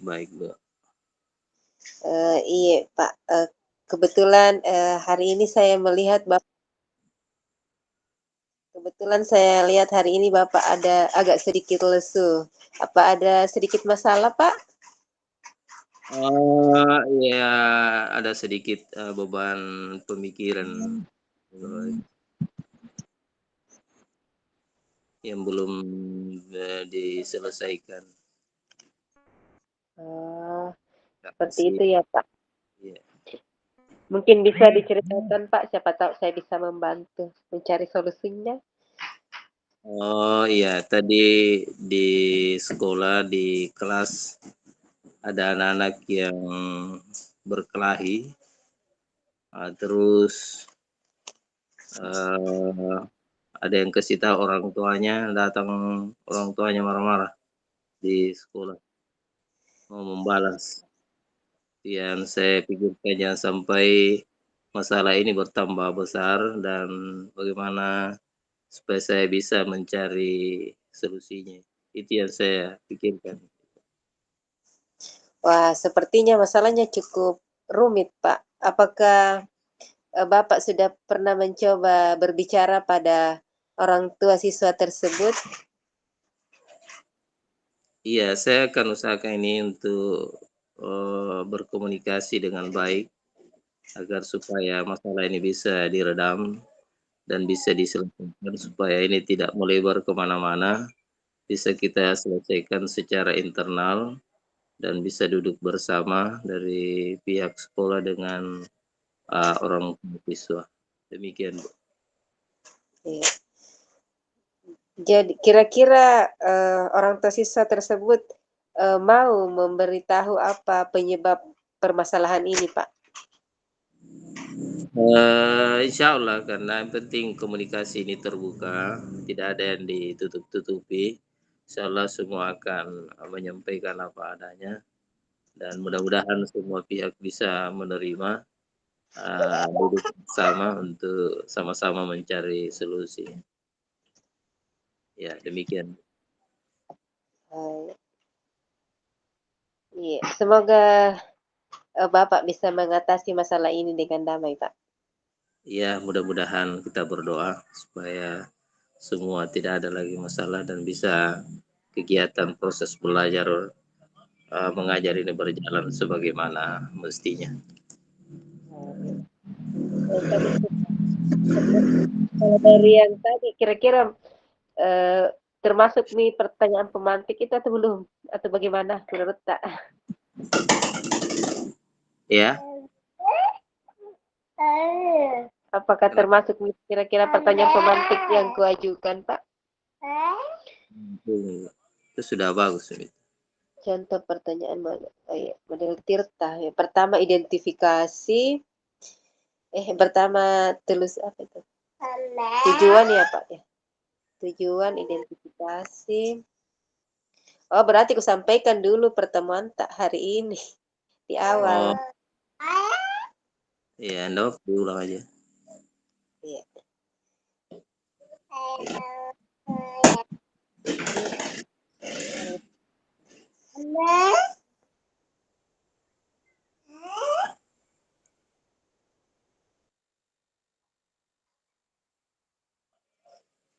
baik, Bu. Iya, Pak, kebetulan, hari ini saya melihat kebetulan saya lihat hari ini Bapak ada agak sedikit lesu. Apa ada sedikit masalah, Pak? Iya, ada sedikit, beban pemikiran, eee, yang belum, diselesaikan. Oh, Terima seperti kasih. itu ya, Pak. Iya. Mungkin bisa diceritakan, Pak, siapa tahu saya bisa membantu mencari solusinya. Oh, iya, tadi di sekolah, di kelas ada anak-anak yang berkelahi, terus, eee, ada yang kasih tahu orang tuanya, datang orang tuanya marah-marah di sekolah, mau membalas. Yang saya pikirkan jangan sampai masalah ini bertambah besar dan bagaimana supaya saya bisa mencari solusinya. Itu yang saya pikirkan. Wah, sepertinya masalahnya cukup rumit, Pak. Apakah, Bapak sudah pernah mencoba berbicara pada orang tua siswa tersebut? Iya, saya akan usahakan ini untuk, berkomunikasi dengan baik agar supaya masalah ini bisa diredam dan bisa diselesaikan supaya ini tidak melebar ke mana-mana, bisa kita selesaikan secara internal dan bisa duduk bersama dari pihak sekolah dengan, orang tua siswa. Demikian, Bu. Iya. Jadi kira-kira, orang tua siswa tersebut, mau memberitahu apa penyebab permasalahan ini, Pak? Insyaallah karena yang penting komunikasi ini terbuka, tidak ada yang ditutup-tutupi. Insyaallah semua akan, menyampaikan apa adanya dan mudah-mudahan semua pihak bisa menerima, duduk bersama untuk sama-sama mencari solusi. Ya, demikian. Eee, iya, semoga, Bapak bisa mengatasi masalah ini dengan damai, Pak. Ya, mudah-mudahan kita berdoa supaya semua tidak ada lagi masalah dan bisa kegiatan proses belajar, mengajar ini berjalan sebagaimana mestinya. Tadi kalau dari yang tadi kira-kira, eee, termasuk nih pertanyaan pemantik itu atau belum? Atau bagaimana menurut Kak? Ya, Apakah kenapa termasuk nih kira-kira pertanyaan pemantik yang kuajukan, Pak? itu sudah bagus ini. Contoh pertanyaan model Tirta ya. Pertama identifikasi, pertama telus apa itu? Tujuan ya, Pak, ya? Tujuan, identifikasi. Oh, berarti kusampaikan dulu pertemuan tak hari ini, di awal. Oh, iya, Anda diulang aja. Iya.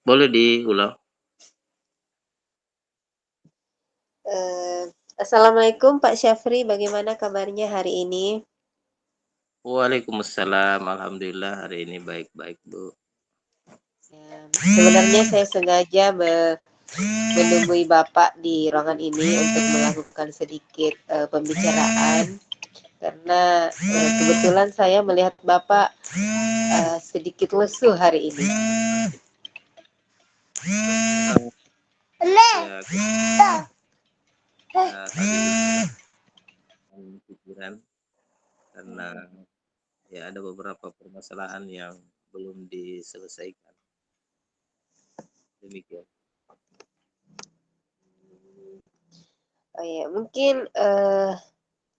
Boleh diulang? Assalamualaikum Pak Syafri, bagaimana kabarnya hari ini? Waalaikumsalam, alhamdulillah hari ini baik-baik, Bu. Sebenarnya saya sengaja menemui Bapak di ruangan ini untuk melakukan sedikit pembicaraan karena kebetulan saya melihat Bapak sedikit lesu hari ini. Ya, tadi pikiran karena ya ada beberapa permasalahan yang belum diselesaikan. Demikian. Oh ya, mungkin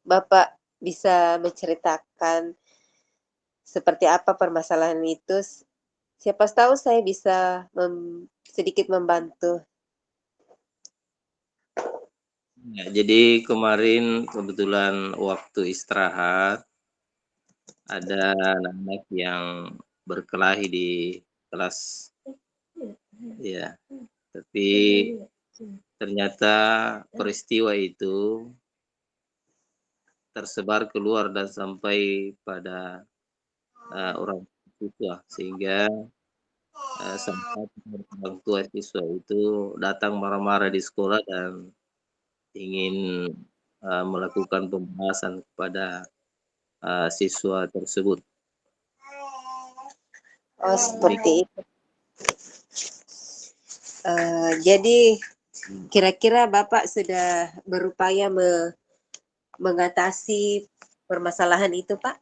Bapak bisa menceritakan seperti apa permasalahan itu. Siapa tahu saya bisa sedikit membantu. Ya, jadi kemarin kebetulan waktu istirahat, ada anak-anak yang berkelahi di kelas, ya. Tapi ternyata peristiwa itu tersebar keluar dan sampai pada, orang siswa, sehingga, sempat orang tua siswa itu datang marah-marah di sekolah dan ingin, melakukan pembahasan kepada, siswa tersebut. Oh, Demik seperti itu. Jadi kira-kira Bapak sudah berupaya mengatasi permasalahan itu, Pak?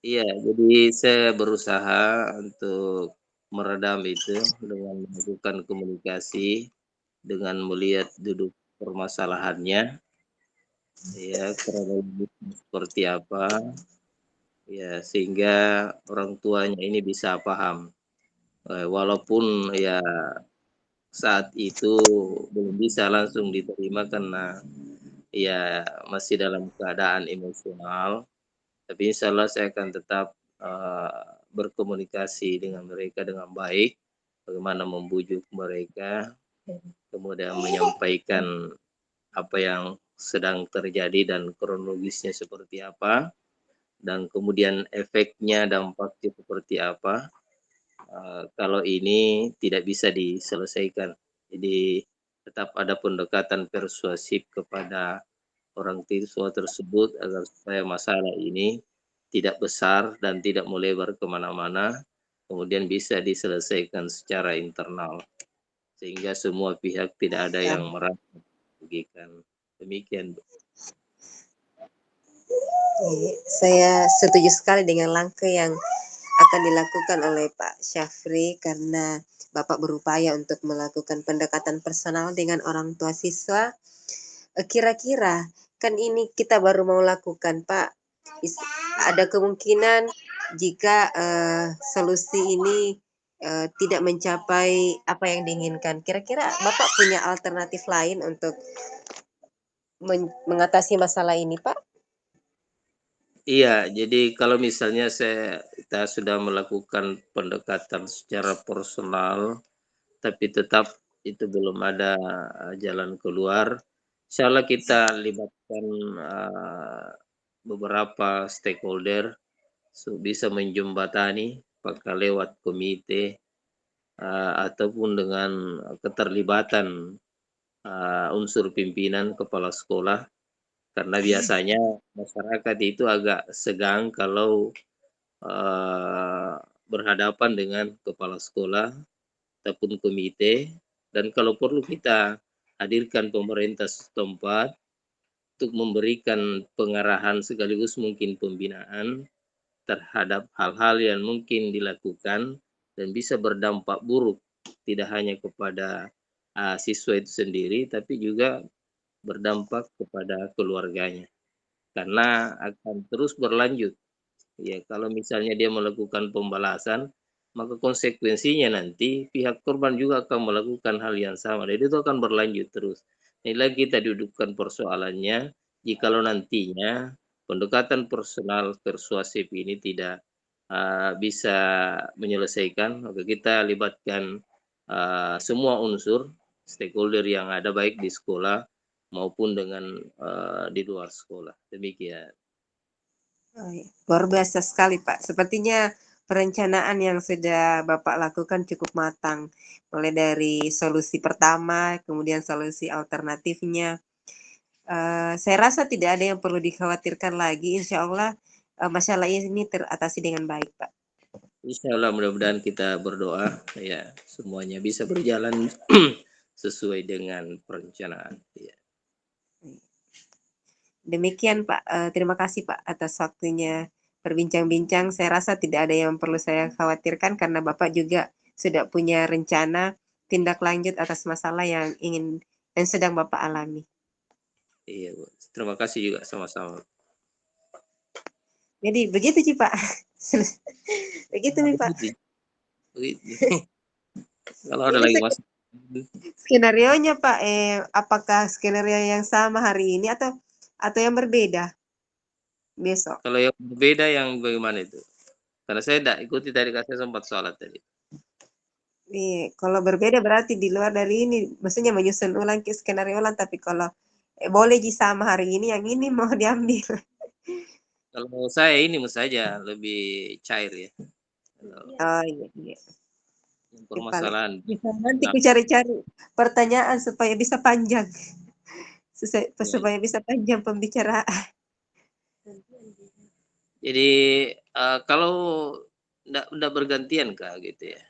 Iya, jadi saya berusaha untuk meredam itu dengan melakukan komunikasi, dengan melihat duduk permasalahannya, ya, kronologisnya seperti apa, ya, sehingga orang tuanya ini bisa paham. Walaupun ya saat itu belum bisa langsung diterima karena ya masih dalam keadaan emosional, tapi insyaallah saya akan tetap, berkomunikasi dengan mereka dengan baik, bagaimana membujuk mereka, kemudian menyampaikan apa yang sedang terjadi dan kronologisnya seperti apa, dan kemudian efeknya, dampaknya seperti apa, kalau ini tidak bisa diselesaikan. Jadi tetap ada pendekatan persuasif kepada orang siswa tersebut agar supaya masalah ini tidak besar dan tidak melebar ke mana-mana, kemudian bisa diselesaikan secara internal, sehingga semua pihak tidak ada yang merasa dirugikan. Demikian, Bu. Saya setuju sekali dengan langkah yang akan dilakukan oleh Pak Syafri karena Bapak berupaya untuk melakukan pendekatan personal dengan orang tua siswa. Kira-kira kan ini kita baru mau lakukan, Pak. Ada kemungkinan jika solusi ini tidak mencapai apa yang diinginkan. Kira-kira Bapak punya alternatif lain untuk mengatasi masalah ini, Pak? Iya, jadi kalau misalnya kita sudah melakukan pendekatan secara personal, tapi tetap itu belum ada, jalan keluar, insyaallah kita libatkan, beberapa stakeholder bisa menjembatani, apakah lewat komite, ataupun dengan keterlibatan, unsur pimpinan kepala sekolah, karena biasanya masyarakat itu agak segang kalau, eee, berhadapan dengan kepala sekolah ataupun komite, dan kalau perlu kita hadirkan pemerintah setempat untuk memberikan pengarahan sekaligus mungkin pembinaan terhadap hal-hal yang mungkin dilakukan dan bisa berdampak buruk tidak hanya kepada, siswa itu sendiri, tapi juga berdampak kepada keluarganya. Karena akan terus berlanjut. Ya, kalau misalnya dia melakukan pembalasan, maka konsekuensinya nanti pihak korban juga akan melakukan hal yang sama, dan itu akan berlanjut terus. Inilah kita dudukkan persoalannya, jikalau nantinya pendekatan personal persuasif ini tidak, bisa menyelesaikan, maka kita libatkan, semua unsur stakeholder yang ada baik di sekolah maupun dengan, di luar sekolah, demikian. Oh, iya. Luar biasa sekali, Pak. Sepertinya perencanaan yang sudah Bapak lakukan cukup matang. Mulai dari solusi pertama, kemudian solusi alternatifnya. Saya rasa tidak ada yang perlu dikhawatirkan lagi. Insya Allah masalah ini teratasi dengan baik, Pak. Insyaallah mudah-mudahan kita berdoa ya semuanya bisa berjalan sesuai dengan perencanaan. Ya. Demikian, Pak. Terima kasih, Pak, atas waktunya berbincang-bincang. Saya rasa tidak ada yang perlu saya khawatirkan karena Bapak juga sudah punya rencana tindak lanjut atas masalah yang sedang Bapak alami. Iya, Bu. Terima kasih juga sama-sama. Jadi begitu sih, Pak. Begitu Nah, nih, Pak. begitu begitu. Kalau ada Ini lagi Mas. Skenarionya Pak, apakah skenario yang sama hari ini atau yang berbeda besok? Kalau yang berbeda yang bagaimana itu? Karena saya tidak ikuti tadi, kan saya sempat sholat tadi. Iya, kalau berbeda berarti di luar dari ini, maksudnya menyusun ulang ke skenario ulang, tapi kalau boleh ji sama hari ini, yang ini mau diambil. Kalau saya ini saja lebih cair ya. Kalau Oh iya, iya. Paling permasalahan bisa nanti nah, ku cari-cari pertanyaan supaya bisa panjang, ya. supaya bisa panjang pembicaraan. Jadi kalau ndak bergantian Kak gitu ya?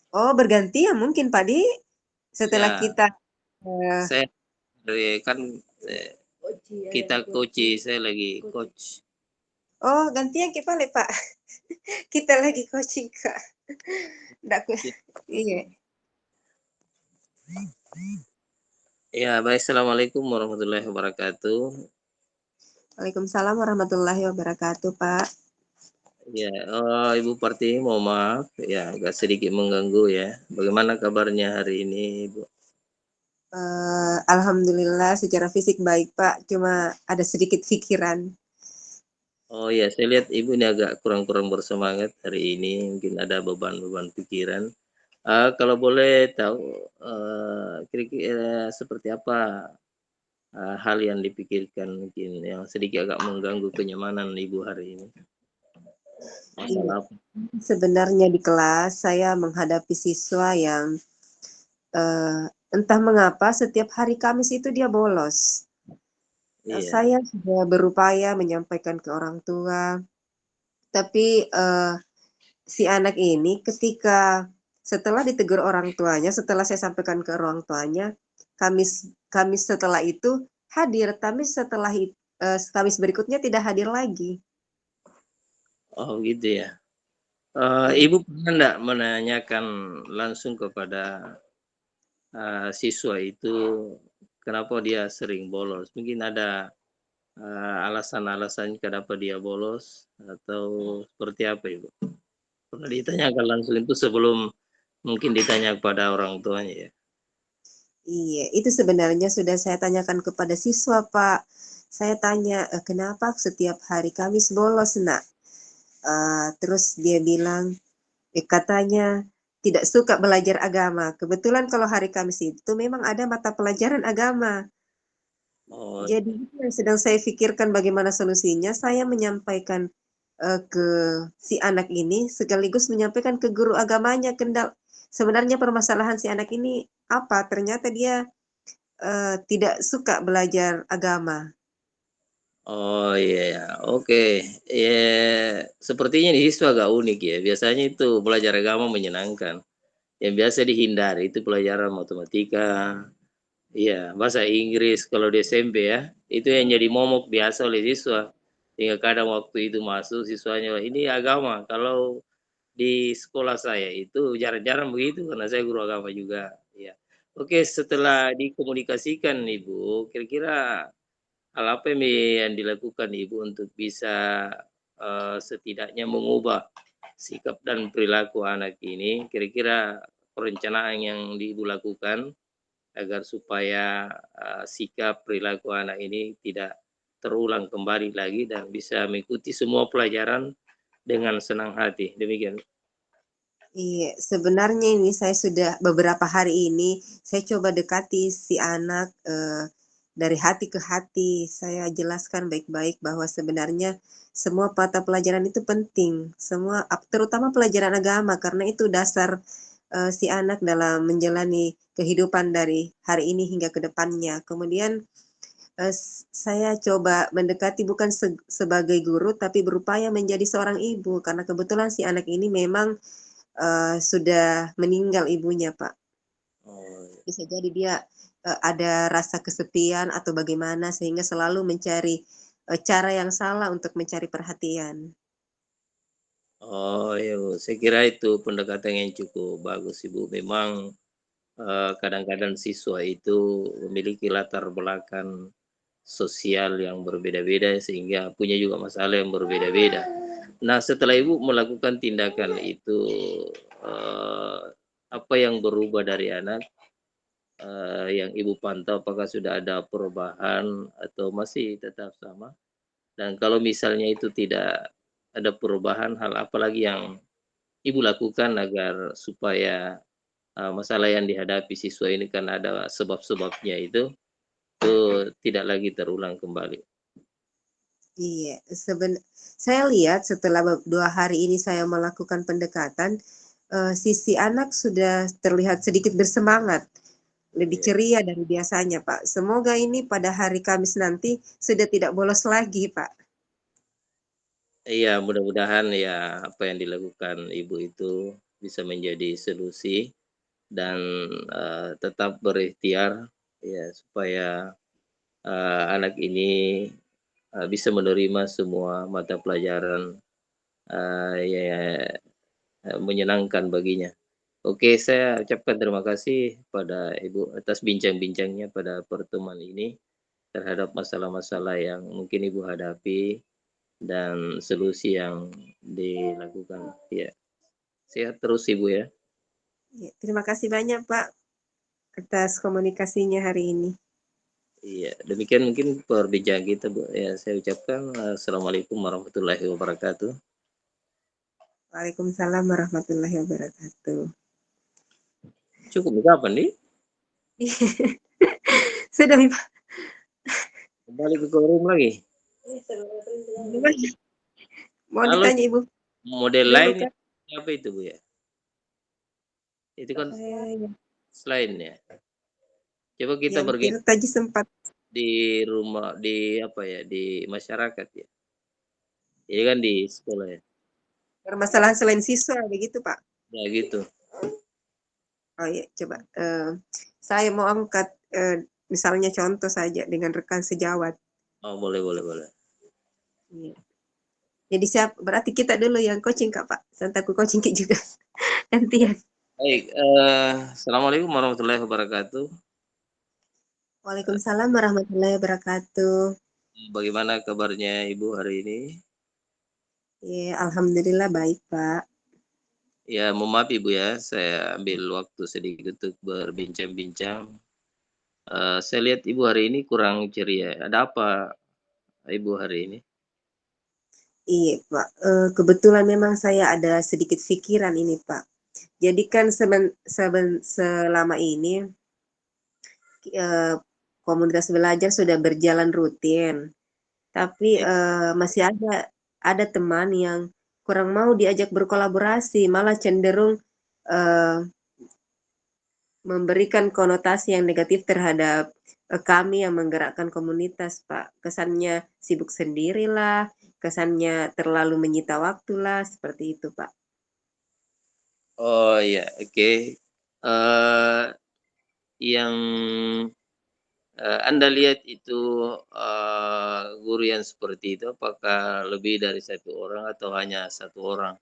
Oh bergantian mungkin Pak Di, setelah Ya, kita eh, saya kan eh, kita coach, saya lagi coach. oh gantian kita Pak, kita lagi coaching Kak. Nggak, iya. Ya, baik. Assalamualaikum warahmatullahi wabarakatuh. Waalaikumsalam warahmatullahi wabarakatuh Pak. Ya, Ibu Parti, mohon maaf ya agak sedikit mengganggu ya. Bagaimana kabarnya hari ini, Ibu? Alhamdulillah secara fisik baik Pak, cuma ada sedikit pikiran. Oh ya, saya lihat Ibu ini agak kurang-kurang bersemangat hari ini, mungkin ada beban-beban pikiran. Kalau boleh tahu, kira-kira seperti apa hal yang dipikirkan mungkin yang sedikit agak mengganggu kenyamanan Ibu hari ini? Iya, Masalah apa? sebenarnya di kelas saya menghadapi siswa yang eh, entah mengapa setiap hari Kamis itu dia bolos. Iya. Saya sudah berupaya menyampaikan ke orang tua, tapi si anak ini ketika setelah ditegur orang tuanya, setelah saya sampaikan ke orang tuanya, Kamis Kamis setelah itu hadir, tapi setelah Kamis berikutnya tidak hadir lagi. Oh gitu ya. Iya. Ibu pernah nggak menanyakan langsung kepada siswa itu kenapa dia sering bolos? Mungkin ada alasan-alasan kenapa dia bolos atau seperti apa Ibu? Pernah ditanyakan langsung itu sebelum mungkin ditanya kepada orang tuanya ya? Iya, itu sebenarnya sudah saya tanyakan kepada siswa, Pak. Saya tanya, kenapa setiap hari Kamis bolos, Nak? Terus dia bilang, katanya tidak suka belajar agama. Kebetulan kalau hari Kamis itu memang ada mata pelajaran agama. Oh, Jadi itu yang sedang saya pikirkan bagaimana solusinya. Saya menyampaikan ke si anak ini sekaligus menyampaikan ke guru agamanya. Sebenarnya permasalahan si anak ini apa? Ternyata dia tidak suka belajar agama. oh iya ya, oke. Ya, sepertinya di siswa agak unik ya. Biasanya itu belajar agama menyenangkan. Yang biasa dihindari itu pelajaran matematika, iya, bahasa Inggris kalau di SMP ya, itu yang jadi momok biasa oleh siswa. Hingga kadang waktu itu masuk siswanya, ini agama. Kalau di sekolah saya itu jarang-jarang begitu karena saya guru agama juga. Ya. Oke, setelah dikomunikasikan Ibu, kira-kira hal apa yang dilakukan Ibu untuk bisa setidaknya mengubah sikap dan perilaku anak ini? Kira-kira perencanaan yang Ibu lakukan agar supaya sikap perilaku anak ini tidak terulang kembali lagi dan bisa mengikuti semua pelajaran dengan senang hati. Demikian. Iya, sebenarnya ini saya sudah beberapa hari ini saya coba dekati si anak dari hati ke hati. Saya jelaskan baik-baik bahwa sebenarnya semua mata pelajaran itu penting, semua terutama pelajaran agama karena itu dasar si anak dalam menjalani kehidupan dari hari ini hingga ke depannya. Kemudian saya coba mendekati bukan sebagai guru tapi berupaya menjadi seorang ibu karena kebetulan si anak ini memang sudah meninggal ibunya, Pak. Oh, Bisa jadi dia ada rasa kesepian atau bagaimana sehingga selalu mencari cara yang salah untuk mencari perhatian. oh ya Bu, saya kira itu pendekatan yang cukup bagus Ibu. Memang kadang-kadang siswa itu memiliki latar belakang sosial yang berbeda-beda sehingga punya juga masalah yang berbeda-beda. Nah, setelah Ibu melakukan tindakan itu, apa yang berubah dari anak? yang Ibu pantau apakah sudah ada perubahan atau masih tetap sama? Dan kalau misalnya itu tidak ada perubahan, hal apa lagi yang Ibu lakukan agar supaya, masalah yang dihadapi siswa ini kan ada sebab-sebabnya itu tidak lagi terulang kembali? Iya, saya lihat setelah 2 hari ini saya melakukan pendekatan, sisi anak sudah terlihat sedikit bersemangat, lebih Iya. ceria dari biasanya, Pak. Semoga ini pada hari Kamis nanti sudah tidak bolos lagi, Pak. Iya, mudah-mudahan ya apa yang dilakukan Ibu itu bisa menjadi solusi dan, tetap berikhtiar ya supaya, anak ini, bisa menerima semua mata pelajaran, ya menyenangkan baginya. Oke, saya ucapkan terima kasih pada Ibu atas bincang-bincangnya pada pertemuan ini terhadap masalah-masalah yang mungkin Ibu hadapi dan solusi yang dilakukan. Ya, sehat terus Ibu ya. Ya, terima kasih banyak, Pak, atas komunikasinya hari ini. Iya, demikian mungkin perbincangan kita, Bu. Ya, saya ucapkan, assalamualaikum warahmatullahi wabarakatuh. Waalaikumsalam warahmatullahi wabarakatuh. Cukup nih, kapan nih? Sudah, Pak. Kembali ke forum lagi. Mau Kalau ditanya Ibu model dulu lain kan? apa itu, Bu, ya? Itu kan Ya, selain ya. Coba kita yang bergeser kita tadi sempat di rumah, di apa ya, di masyarakat ya. Ini kan di sekolah ya. permasalahan selain siswa begitu, Pak? Ya gitu. Oh iya, coba, saya mau angkat, misalnya contoh saja dengan rekan sejawat. Oh, boleh boleh boleh. Iya. Jadi berarti kita dulu yang coaching, Kak, Pak? Santai aku coaching Ki juga, gantian. Baik, assalamualaikum warahmatullahi wabarakatuh. Waalaikumsalam warahmatullahi wabarakatuh. Bagaimana kabarnya Ibu hari ini? Iya, alhamdulillah baik, Pak. Ya, mohon maaf Ibu ya, saya ambil waktu sedikit untuk berbincang-bincang. Saya lihat Ibu hari ini kurang ceria. Ada apa Ibu hari ini? Iya, Pak, kebetulan memang saya ada sedikit pikiran ini, Pak. Jadi kan selama ini, eee, komunitas belajar sudah berjalan rutin, tapi, Ya. masih ada teman yang kurang mau diajak berkolaborasi, malah cenderung, eee, memberikan konotasi yang negatif terhadap, kami yang menggerakkan komunitas, Pak. Kesannya sibuk sendirilah, kesannya terlalu menyita waktulah, seperti itu, Pak. Oh ya, oke. Yang, Anda lihat itu, guru yang seperti itu apakah lebih dari satu orang atau hanya satu orang?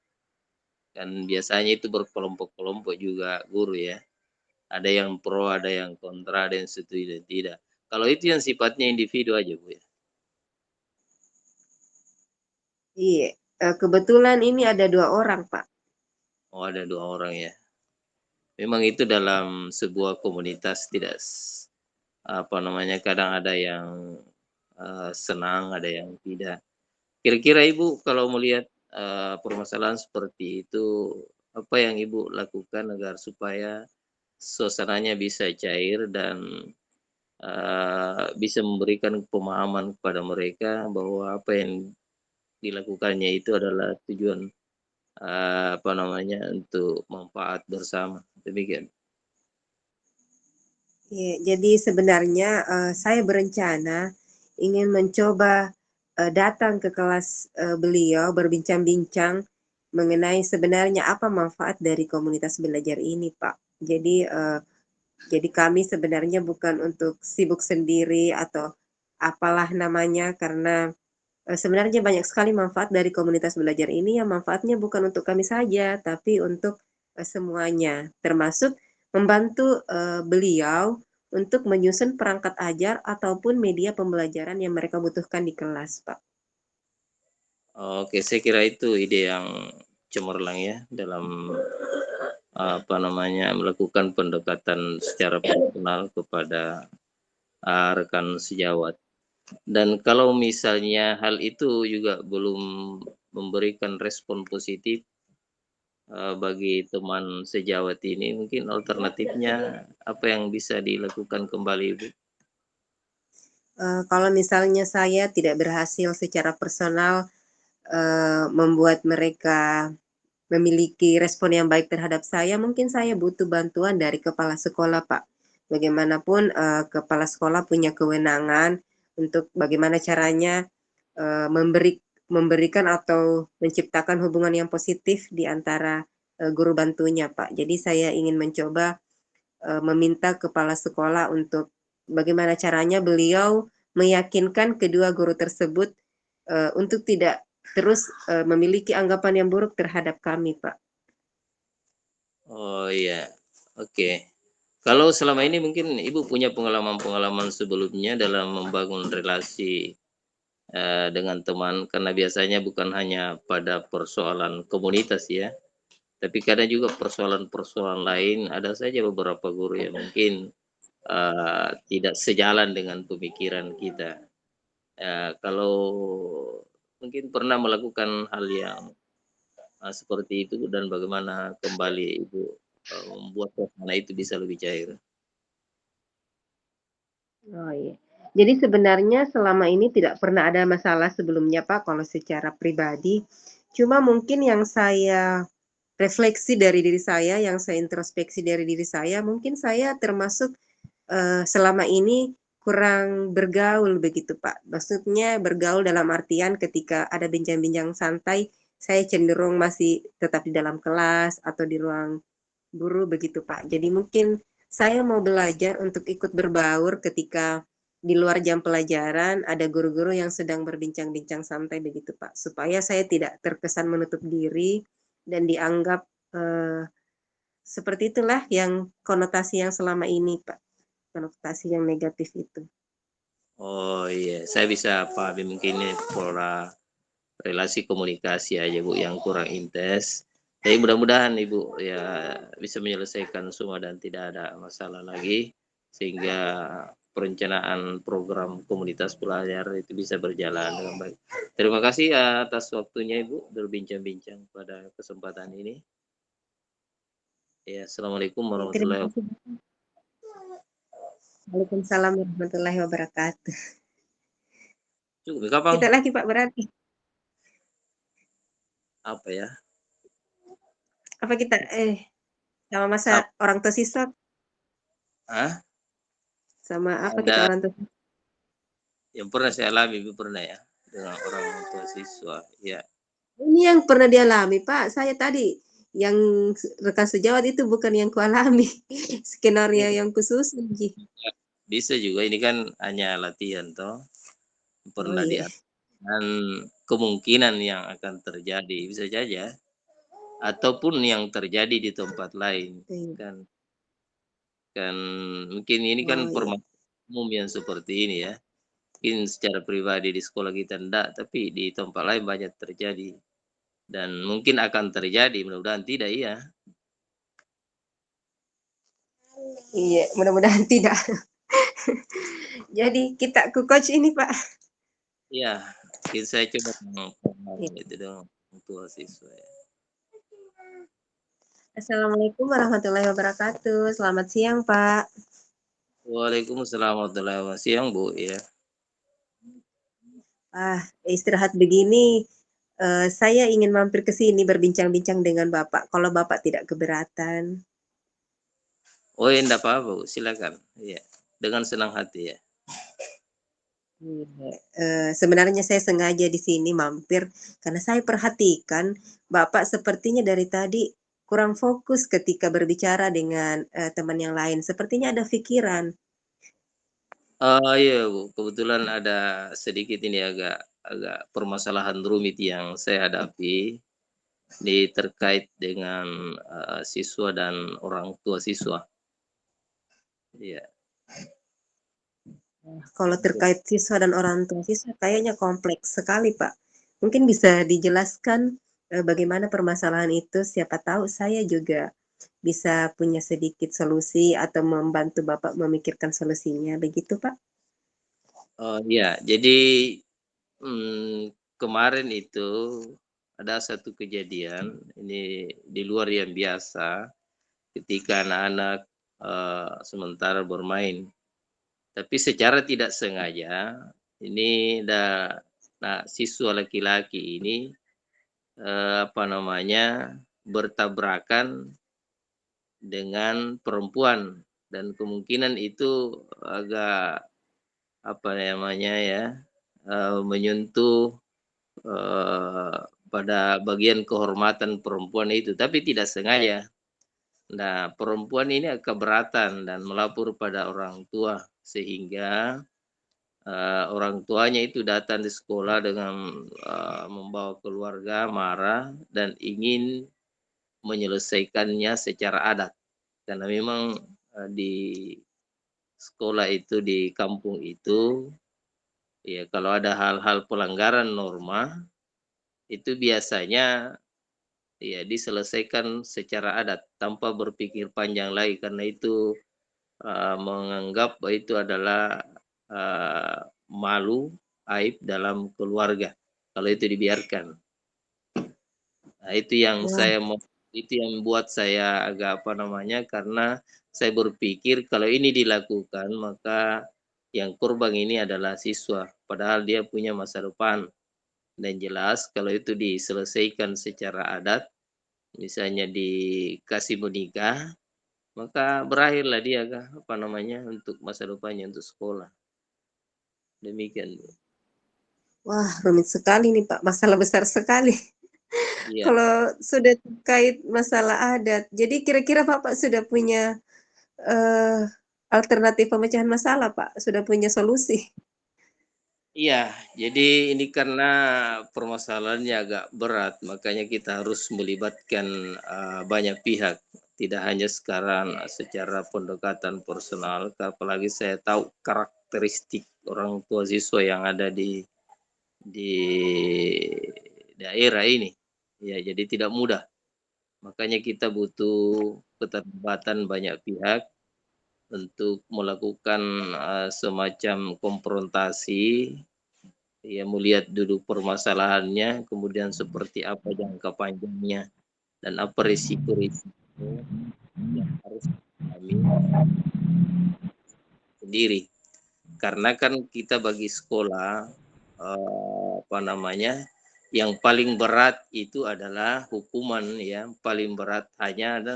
Kan biasanya itu berkelompok-kelompok juga guru ya. Ada yang pro, ada yang kontra, ada yang setuju dan tidak. Kalau itu yang sifatnya individu aja, Bu, ya? Iya, kebetulan ini ada 2 orang, Pak. Oh, ada 2 orang ya. Memang itu dalam sebuah komunitas tidak apa namanya, kadang ada yang, senang, ada yang tidak. Kira-kira Ibu kalau melihat, permasalahan seperti itu, apa yang Ibu lakukan agar supaya suasananya bisa cair dan, bisa memberikan pemahaman kepada mereka bahwa apa yang dilakukannya itu adalah tujuan, apa namanya, untuk manfaat bersama, demikian. Iya, jadi sebenarnya, saya berencana ingin mencoba, datang ke kelas, beliau berbincang-bincang mengenai sebenarnya apa manfaat dari komunitas belajar ini, Pak. Jadi kami sebenarnya bukan untuk sibuk sendiri atau apalah namanya, karena, sebenarnya banyak sekali manfaat dari komunitas belajar ini yang manfaatnya bukan untuk kami saja, tapi untuk, semuanya, termasuk membantu, beliau untuk menyusun perangkat ajar ataupun media pembelajaran yang mereka butuhkan di kelas, Pak. Oke, saya kira itu ide yang cemerlang ya dalam melakukan pendekatan secara personal kepada rekan sejawat. Dan kalau misalnya hal itu juga belum memberikan respon positif bagi teman sejawat ini, mungkin alternatifnya apa yang bisa dilakukan kembali, Ibu? Kalau misalnya saya tidak berhasil secara personal membuat mereka memiliki respon yang baik terhadap saya, mungkin saya butuh bantuan dari kepala sekolah, Pak. Bagaimanapun kepala sekolah punya kewenangan untuk bagaimana caranya memberikan atau menciptakan hubungan yang positif di antara guru bantunya, Pak. Jadi saya ingin mencoba meminta kepala sekolah untuk bagaimana caranya beliau meyakinkan kedua guru tersebut untuk tidak terus memiliki anggapan yang buruk terhadap kami, Pak. Oh iya, oke. Kalau selama ini mungkin Ibu punya pengalaman-pengalaman sebelumnya dalam membangun relasi dengan teman, karena biasanya bukan hanya pada persoalan komunitas ya, tapi kadang juga persoalan-persoalan lain, ada saja beberapa guru yang mungkin tidak sejalan dengan pemikiran kita. Kalau mungkin pernah melakukan hal yang seperti itu dan bagaimana kembali Ibu membuat suasana itu bisa lebih cair? Oh iya. Jadi sebenarnya selama ini tidak pernah ada masalah sebelumnya, Pak, kalau secara pribadi. Cuma mungkin yang saya refleksi dari diri saya, yang saya introspeksi dari diri saya, mungkin saya termasuk selama ini kurang bergaul begitu, Pak. Maksudnya bergaul dalam artian ketika ada bincang-bincang santai, saya cenderung masih tetap di dalam kelas atau di ruang guru begitu, Pak. Jadi mungkin saya mau belajar untuk ikut berbaur ketika di luar jam pelajaran ada guru-guru yang sedang berbincang-bincang santai begitu, Pak. Supaya saya tidak terkesan menutup diri dan dianggap seperti itulah yang konotasi yang selama ini, Pak. Konotasi yang negatif itu. Oh iya, saya bisa pahami mungkin ini pola relasi komunikasi aja Bu yang kurang intens. Tapi mudah-mudahan Ibu ya bisa menyelesaikan semua dan tidak ada masalah lagi sehingga perencanaan program komunitas belajar itu bisa berjalan dengan baik. Terima kasih atas waktunya Ibu berbincang-bincang pada kesempatan ini. Ya, Assalamualaikum Terima warahmatullahi kasih. wabarakatuh. Waalaikumsalam warahmatullahi wabarakatuh. Cukup, kapan? Kita lagi, Pak, berarti. Apa ya? Apa kita sama masa Apa? orang tua siswa Ah, sama apa kita ada orang tua. yang pernah saya alami, Ibu pernah ya dengan orang tua siswa. Ya, Ini yang pernah dialami, Pak. Saya tadi yang rekan sejawat itu bukan yang kualami. Skenario yang khusus. bisa juga ini kan hanya latihan toh, Oh pernah iya. dan kemungkinan yang akan terjadi bisa saja ataupun yang terjadi di tempat lain Iya. kan kan mungkin ini kan Oh iya. permasalahan umum yang seperti ini ya. Mungkin secara pribadi di sekolah kita enggak, tapi di tempat lain banyak terjadi dan mungkin akan terjadi, mudah-mudahan tidak iya. Iya, mudah-mudahan tidak. Jadi kita ke coach ini, Pak. Iya, mungkin saya coba Iya. itu dong untuk siswa ya. Assalamualaikum warahmatullahi wabarakatuh. Selamat siang, Pak. Waalaikumsalam warahmatullahi wabarakatuh. Siang Bu ya. Istirahat begini, saya ingin mampir ke sini berbincang-bincang dengan Bapak, kalau Bapak tidak keberatan. Oh ya enggak apa-apa Bu, silakan. Iya, dengan senang hati ya. Iya, sebenarnya saya sengaja di sini mampir, karena saya perhatikan Bapak sepertinya dari tadi kurang fokus ketika berbicara dengan, teman yang lain, sepertinya ada pikiran. Iya Bu, kebetulan ada sedikit ini agak agak permasalahan rumit yang saya hadapi terkait dengan, siswa dan orang tua siswa. Iya. Kalau terkait siswa dan orang tua siswa kayaknya kompleks sekali, Pak. Mungkin bisa dijelaskan, bagaimana permasalahan itu? Siapa tahu saya juga bisa punya sedikit solusi atau membantu Bapak memikirkan solusinya, begitu Pak? Oh iya, jadi, kemarin itu ada satu kejadian, ini di luar yang biasa, ketika anak-anak, sementara bermain. Tapi secara tidak sengaja, ini siswa laki-laki ini, apa namanya, bertabrakan dengan perempuan dan kemungkinan itu agak, apa namanya ya, menyentuh, pada bagian kehormatan perempuan itu, tapi tidak sengaja. Nah, perempuan ini keberatan dan melapor pada orang tua, sehingga orang tuanya itu datang di sekolah dengan, membawa keluarga, marah dan ingin menyelesaikannya secara adat. Karena memang, di sekolah itu, di kampung itu, ya kalau ada hal-hal pelanggaran norma, itu biasanya ya diselesaikan secara adat, tanpa berpikir panjang lagi, karena itu, menganggap bahwa itu adalah, eee, malu, aib dalam keluarga, kalau itu dibiarkan. Nah, Wah, itu yang membuat saya agak, apa namanya, karena saya berpikir kalau ini dilakukan, maka yang korban ini adalah siswa, padahal dia punya masa depan. Dan jelas kalau itu diselesaikan secara adat, misalnya dikasih menikah, maka berakhirlah dia, apa namanya, untuk masa depannya, untuk sekolah. Demikian, Bu. wah rumit sekali nih Pak, masalah besar sekali. Iya. Kalau sudah terkait masalah adat, jadi kira-kira Bapak sudah punya, eee, alternatif pemecahan masalah Pak? Sudah punya solusi? Iya, jadi ini karena permasalahannya agak berat, makanya kita harus melibatkan, banyak pihak. Tidak hanya sekarang secara pendekatan personal, apalagi saya tahu karakteristik orang tua siswa yang ada di daerah ini. Ya, jadi tidak mudah. Makanya kita butuh keterlibatan banyak pihak untuk melakukan, semacam konfrontasi. Ya, melihat dulu permasalahannya, kemudian seperti apa jangka panjangnya, dan apa risiko-risiko yang harus kami sendiri. Karena kan kita bagi sekolah, apa namanya, yang paling berat itu adalah hukuman ya, paling berat hanya ada,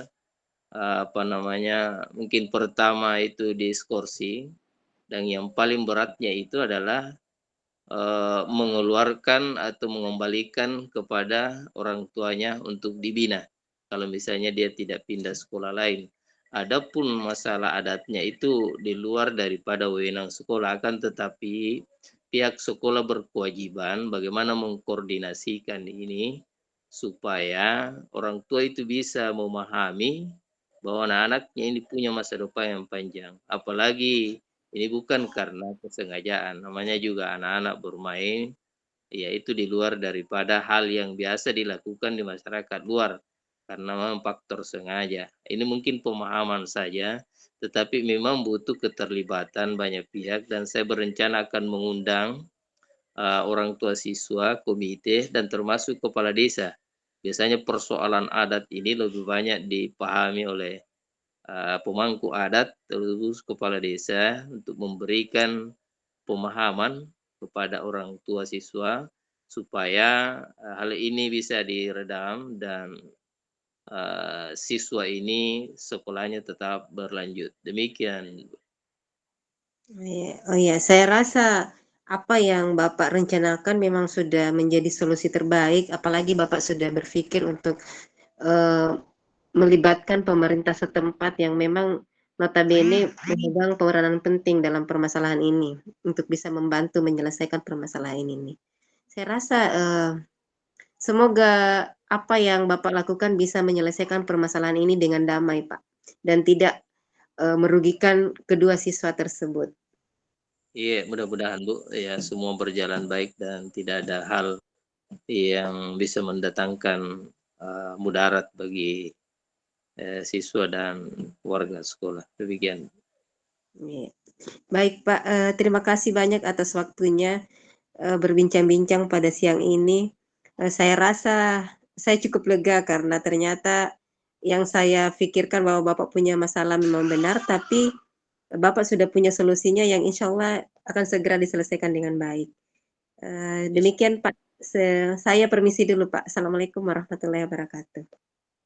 apa namanya, mungkin pertama itu diskorsing, dan yang paling beratnya itu adalah mengeluarkan atau mengembalikan kepada orang tuanya untuk dibina, kalau misalnya dia tidak pindah sekolah lain. Adapun masalah adatnya itu di luar daripada wewenang sekolah, akan tetapi pihak sekolah berkewajiban bagaimana mengkoordinasikan ini, supaya orang tua itu bisa memahami bahwa anak-anaknya ini punya masa depan yang panjang. Apalagi ini bukan karena kesengajaan, namanya juga anak-anak bermain, ya itu di luar daripada hal yang biasa dilakukan di masyarakat luar, karena memang faktor sengaja. Ini mungkin pemahaman saja, tetapi memang butuh keterlibatan banyak pihak, dan saya berencana akan mengundang, orang tua siswa, komite, dan termasuk kepala desa. Biasanya persoalan adat ini lebih banyak dipahami oleh pemangku adat, terus kepala desa, untuk memberikan pemahaman kepada orang tua siswa, supaya, hal ini bisa diredam dan, siswa ini sekolahnya tetap berlanjut. Demikian. Oh iya, saya rasa apa yang Bapak rencanakan memang sudah menjadi solusi terbaik, apalagi Bapak sudah berpikir untuk, eee, melibatkan pemerintah setempat yang memang notabene memegang peranan penting dalam permasalahan ini, untuk bisa membantu menyelesaikan permasalahan ini. Saya rasa, semoga apa yang Bapak lakukan bisa menyelesaikan permasalahan ini dengan damai, Pak, dan tidak, merugikan kedua siswa tersebut. Iya, mudah-mudahan Bu, ya semua berjalan baik dan tidak ada hal yang bisa mendatangkan, mudarat bagi siswa dan warga sekolah. Demikian. Iya. Baik Pak, terima kasih banyak atas waktunya berbincang-bincang pada siang ini. Saya rasa saya cukup lega karena ternyata yang saya pikirkan bahwa Bapak punya masalah memang benar, tapi Bapak sudah punya solusinya yang insya Allah akan segera diselesaikan dengan baik. Demikian Pak, saya permisi dulu Pak. Assalamualaikum warahmatullahi wabarakatuh.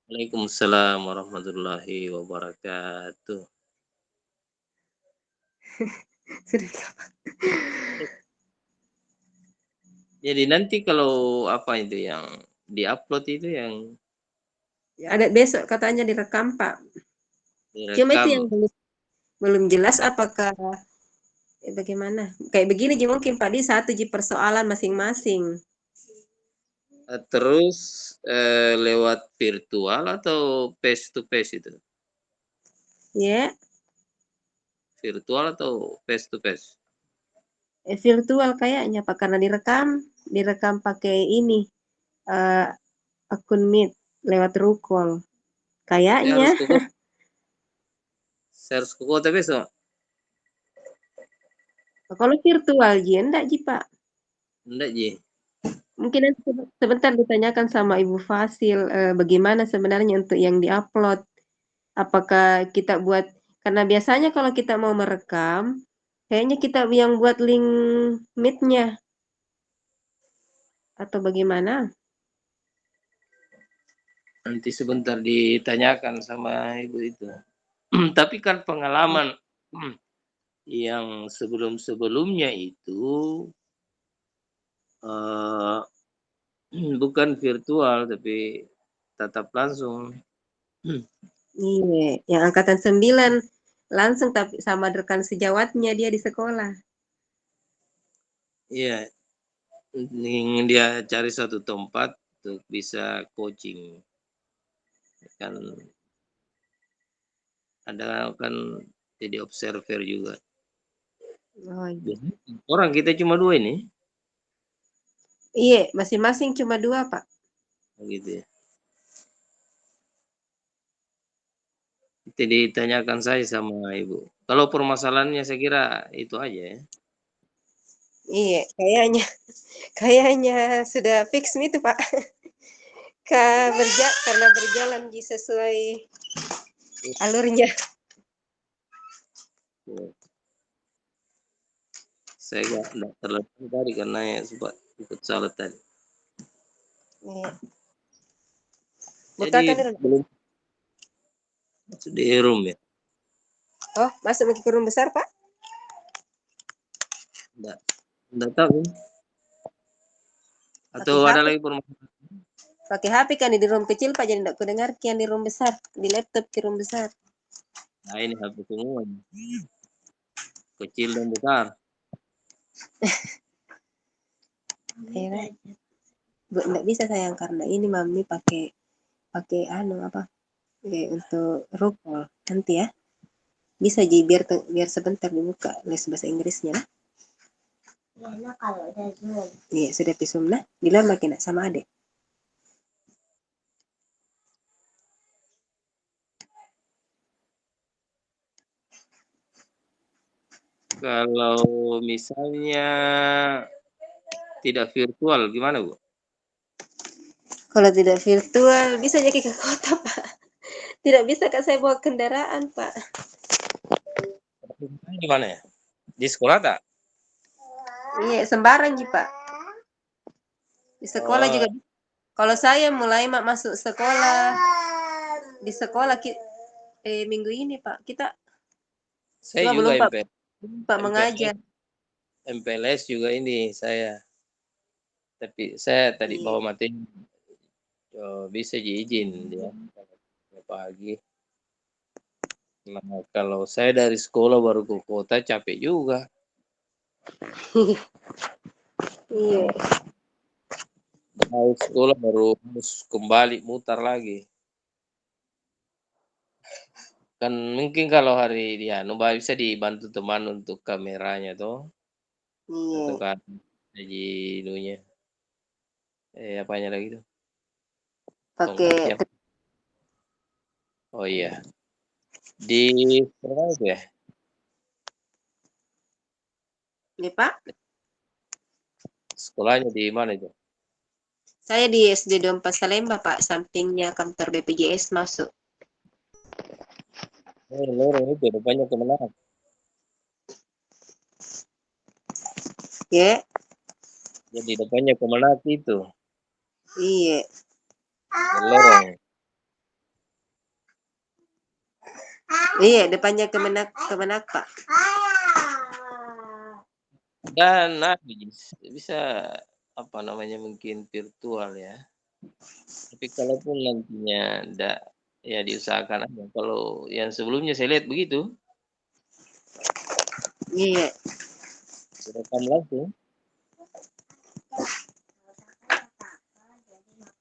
Waalaikumsalam warahmatullahi wabarakatuh. Sudah. Jadi nanti kalau apa itu yang diupload itu yang Ada besok katanya direkam Pak. Cuma itu yang direkam, belum jelas apakah bagaimana. Kayak begini Ji mungkin Pak, di satu Ji persoalan masing-masing. terus lewat virtual atau face to face itu? Ya, Virtual atau face to face? virtual kayaknya Pak karena direkam pakai ini uh, akun Meet lewat Truecaller. Saya Kayaknya. harus ke kota besok. Kalau virtual Ji enggak Ji Pak. Enggak, Ji. Mungkin nanti sebentar ditanyakan sama Ibu Fasil bagaimana sebenarnya untuk yang diupload. Apakah kita buat karena biasanya kalau kita mau merekam kayaknya kita yang buat link Meet-nya atau bagaimana? Nanti sebentar ditanyakan sama ibu itu. Tapi kan pengalaman yang sebelum-sebelumnya itu uh, bukan virtual tapi tatap langsung. Iya, yang angkatan 9 langsung tapi sama rekan sejawatnya dia di sekolah. Iya, dia cari satu tempat untuk bisa coaching. Kan ada kan jadi observer juga. Oh, iya. Orang kita cuma 2 ini. Iya, masing-masing cuma 2, Pak. Gitu ya. Itu ditanyakan saya sama ibu. Kalau permasalahannya saya kira itu aja ya. Iya, kayaknya sudah fix itu, Pak. Karena berjalan sesuai alurnya. Ya. Saya nggak terlalu tadi karena ya sempat ikut salat tadi. Iya. Jadi Bukakan dulu. belum di room ya. Oh, masuk ke room besar, Pak? Enggak tahu. Atau Pakai ada HP. lagi permasalahan? Pakai HP kan di room kecil, Pak, jadi enggak kudengar yang di room besar, di laptop di room besar. Nah ini HP semua. Kecil dan besar. Iya. Bu, enggak bisa sayang karena ini Mami pakai pakai anu apa? Untuk rukol nanti ya. Bisa jadi biar sebentar dibuka les bahasa Inggrisnya lah. Ya, kalau udah Zoom. Iya, sudah di Zoom nah. Di luar makin sama adek. Kalau misalnya tidak virtual gimana, Bu? Kalau tidak virtual bisa jadi ke kota, Pak. Tidak bisa kan saya bawa kendaraan, Pak. Gimana ya? Di sekolah tak? Iya, sembarang sih, Pak. Di sekolah juga. Kalau saya mulai masuk sekolah di sekolah minggu ini, Pak. Kita Saya cuma juga belum Pak MPLS, mengajar. MPLS juga ini saya. Tapi saya tadi Iya. bawa materi bisa izin ya pagi. Nah, kalau saya dari sekolah baru ke kota capek juga. Iya. Dari sekolah baru harus kembali mutar lagi. Kan mungkin kalau hari dia bisa dibantu teman untuk kameranya toh atau Iya. kan jadi inunya apanya lagi tuh Pakai tongkatnya Oh iya, di sekolah itu ya? Nih Pak, Sekolahnya di mana itu? saya di SD Dompa Salemba Pak, sampingnya kantor BPJS masuk. Oh, lorong itu depannya Kemenang. Ya, Jadi depannya Kemenang itu, iya. lorong. Iya, depannya Kemenak, Kemenak Pak. Dan bisa apa namanya mungkin virtual ya. Tapi kalaupun nantinya ndak, ya diusahakan aja. Kalau yang sebelumnya saya lihat begitu, Iya, direkam langsung.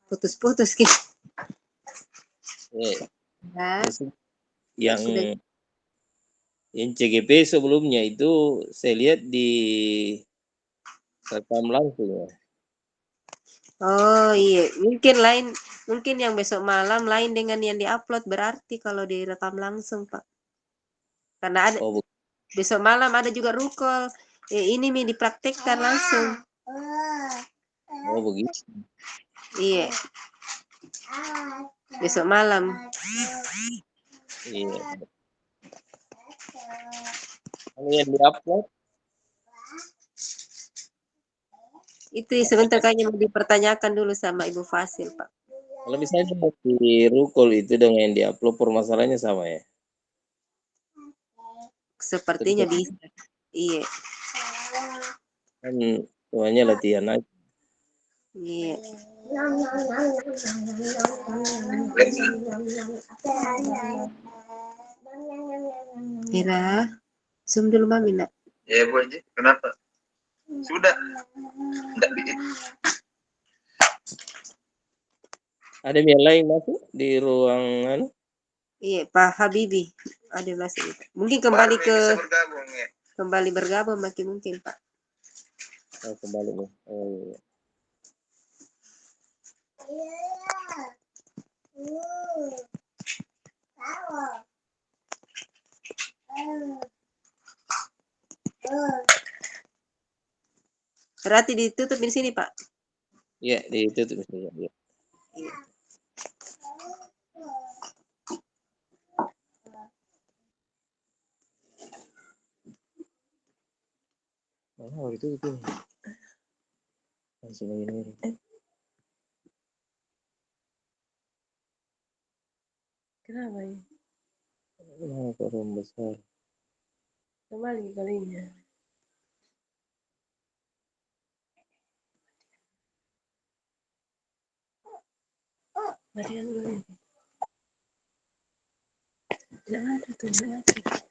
putus-putus gitu. Eh, Nah, yang sudah. yang CGP sebelumnya itu saya lihat di rekam langsung ya. Oh iya, mungkin yang besok malam lain dengan yang diupload berarti kalau direkam langsung Pak. Karena ada Oh, besok malam ada juga rukol. Ini mi dipraktekkan langsung. oh begitu. Iya, besok malam. Iya. Kalau yang diupload, Itu sebentar kayaknya mau dipertanyakan dulu sama Ibu Fasil Pak. kalau misalnya di Rukol itu dengan yang diupload permasalahannya sama ya. Sepertinya Tetap bisa. Iya, kan semuanya latihan aja. iya. Kira, zoom dulu Mami nak. Ya Bu Haji, kenapa? Sudah, enggak bikin. Ada yang lain masuk di ruangan. Iya, Pak Habibie ada masuk. Mungkin Baru bisa bergabung ya. kembali bergabung makin mungkin Pak. Oh, kembali nih. Oh, iya. Berarti ditutup di sini Pak. Iya, ditutup saja. Ya. Oh, itu. Langsung ini. Kenapa ya? Kenapa ruang besar? Kembali kalinya. Matikan dulu ini. Tidak ada tuh, tidak ada.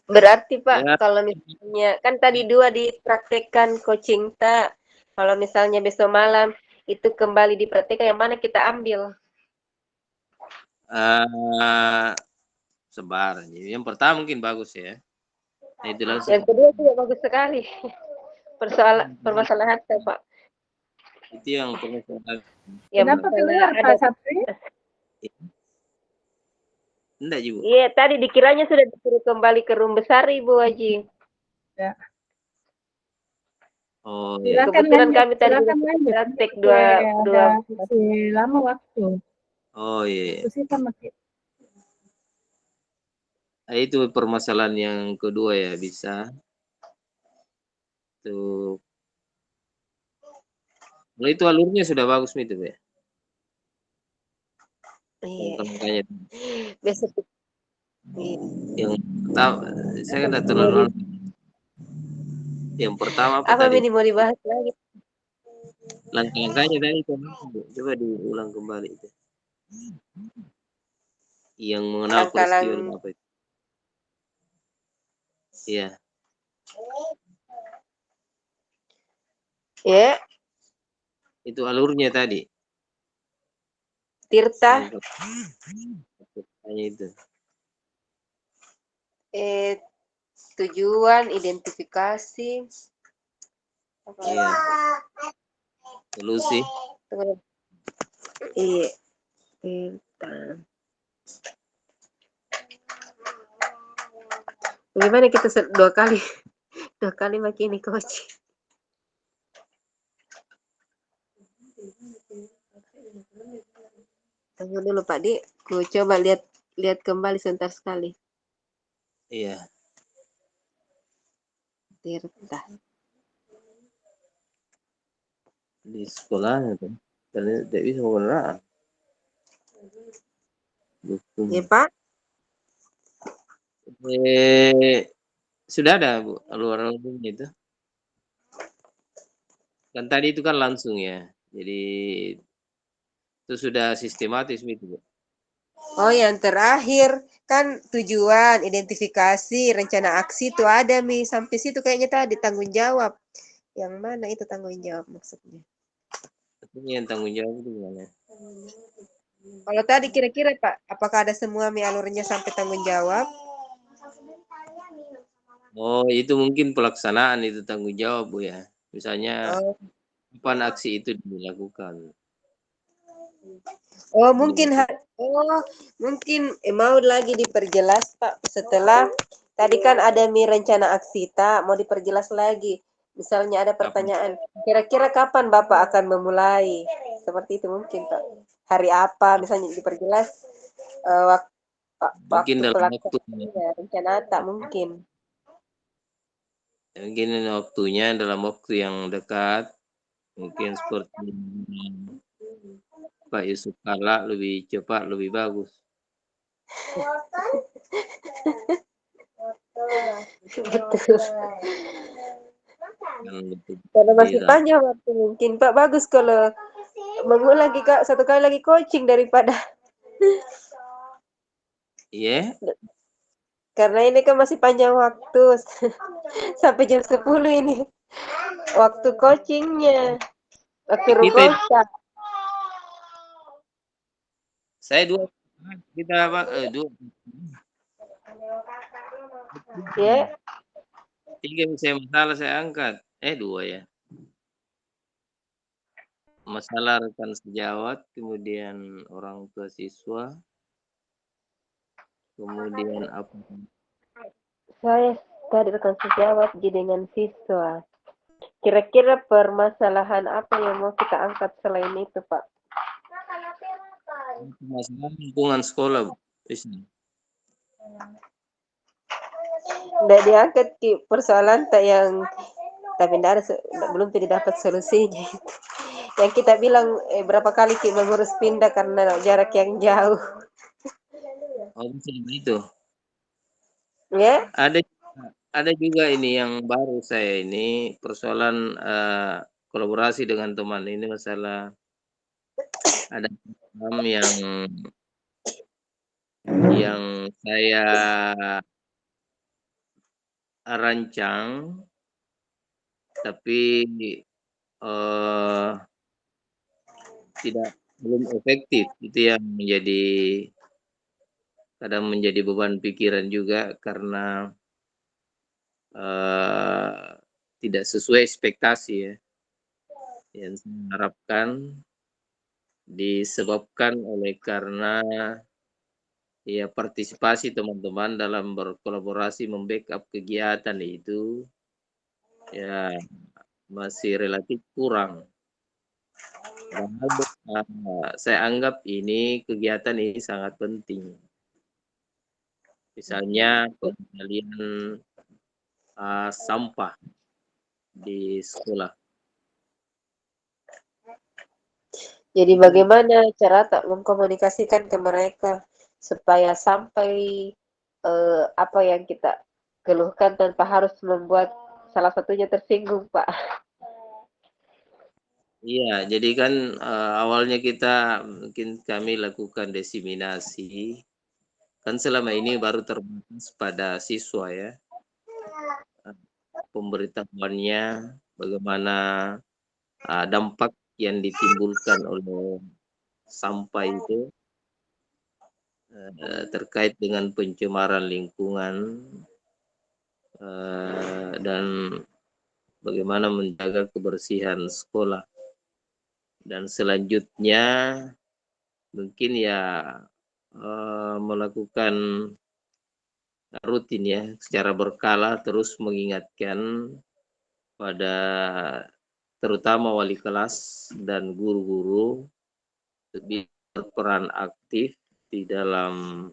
Berarti Pak, Ya, kalau misalnya kan tadi 2 dipraktekkan coaching tak. Kalau misalnya besok malam itu kembali dipraktekkan, yang mana kita ambil? eh, sebar. Jadi yang pertama mungkin bagus ya. Nah, itu langsung Yang kedua juga bagus sekali. Permasalahan saya, Pak. itu yang permasalahan. Yang Kenapa masalah keluar ada. Pak Sapri? Enggak juga. Iya, tadi dikiranya sudah disuruh kembali ke room besar Ibu Haji. Ya. Oh ya. Silakan Kebetulan lanjut, kami tadi juga silakan lanjut. praktek Ada masih lama waktu. Oh iya. Diskusi sama kita. Nah, itu permasalahan yang kedua ya, bisa tuh. Kalau itu alurnya sudah bagus itu ya. Iya. Makanya Besok iya. yang tahu saya kan tidak terlalu yang pertama apa Apa tadi? ini mau dibahas lagi? Langkah-langkahnya tadi coba diulang kembali itu. Yang mengenal peristiwa apa itu? Iya. Ya, Itu alurnya tadi. Tirta. Hanya itu. Tujuan, identifikasi. Iya. Solusi. Iya. Tirta. Gimana kita 2 kali? 2 kali makin ini coach. Tunggu dulu Pak Di, ku coba lihat kembali sebentar sekali. Iya. Tirta. Di sekolahnya tuh. Karena tidak bisa mengenal. Ya Pak? Sudah ada Bu alur-alurnya itu. Kan tadi itu kan langsung ya. Jadi itu sudah sistematis itu Bu. Oh yang terakhir kan tujuan, identifikasi, rencana aksi itu ada Mi. Sampai situ kayaknya tadi tanggung jawab. Yang mana itu tanggung jawab maksudnya? Artinya yang tanggung jawab itu gimana? Kalau tadi kira-kira Pak, apakah ada semua Mi alurnya sampai tanggung jawab? Oh, itu mungkin pelaksanaan itu tanggung jawab Bu ya. Misalnya Oh, kapan aksi itu dilakukan. oh mungkin mau lagi diperjelas Pak setelah tadi kan ada Mi rencana aksi tak mau diperjelas lagi. Misalnya ada pertanyaan, kira-kira kapan Bapak akan memulai? Seperti itu mungkin Pak. Hari apa misalnya diperjelas waktu Mungkin dalam waktu pelaksanaannya, rencana tak mungkin. mungkin waktunya dalam waktu yang dekat. Mungkin seperti Pak Yusuf Kalla lebih cepat, lebih bagus. Betul. Yang Karena masih lebih panjang waktu mungkin Pak, bagus kalau mengulang lagi Kak, 1 kali lagi coaching daripada Iya. karena ini kan masih panjang waktu sampai jam 10 ini waktu coachingnya, waktu Kita rukosa. saya kita apa dua Ya, 3 misalnya masalah saya angkat. 2 ya. Masalah rekan sejawat, kemudian orang tua siswa, kemudian apa? saya tadi rekan sejawat dengan siswa. Kira-kira permasalahan apa yang mau kita angkat selain itu, Pak? Masalah lingkungan sekolah, Bu. Bisa. Nggak diangkat persoalan tak yang tapi belum tidak dapat solusinya itu. Yang kita bilang berapa kali kita mengurus pindah karena jarak yang jauh. Oh, bisa begitu. Ya, Ada juga ini yang baru saya ini persoalan kolaborasi dengan teman ini masalah ada program yang saya rancang, tapi belum efektif. Itu yang kadang menjadi beban pikiran juga karena tidak sesuai ekspektasi ya. Yang saya harapkan disebabkan oleh karena ya partisipasi teman-teman dalam berkolaborasi membackup kegiatan itu ya masih relatif kurang. Saya anggap ini kegiatan ini sangat penting. Misalnya pengendalian sampah di sekolah. Jadi bagaimana cara tak mengkomunikasikan ke mereka supaya sampai apa yang kita keluhkan tanpa harus membuat salah satunya tersinggung, Pak. Iya, jadi kan awalnya mungkin kami lakukan diseminasi, kan selama ini baru terbatas pada siswa ya, pemberitahuannya bagaimana dampak yang ditimbulkan oleh sampah itu terkait dengan pencemaran lingkungan dan bagaimana menjaga kebersihan sekolah. Dan selanjutnya mungkin ya melakukan rutin ya secara berkala terus mengingatkan pada terutama wali kelas dan guru-guru lebih berperan aktif di dalam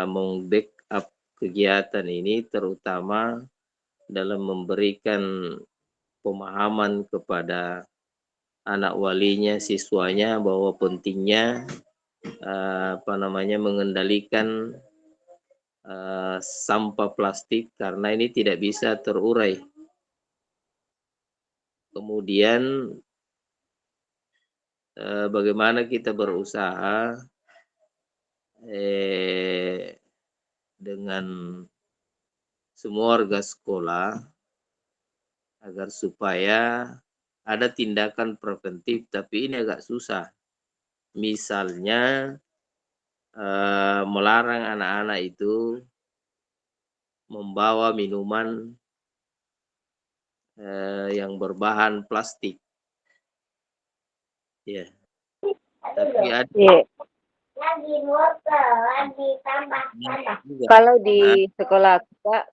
membackup kegiatan ini, terutama dalam memberikan pemahaman kepada anak walinya, siswanya bahwa pentingnya mengendalikan sampah plastik karena ini tidak bisa terurai. Kemudian bagaimana kita berusaha dengan semua warga sekolah agar supaya ada tindakan preventif, tapi ini agak susah. Misalnya melarang anak-anak itu membawa minuman yang berbahan plastik. Ya. Tapi ada Kalau di sekolah Pak,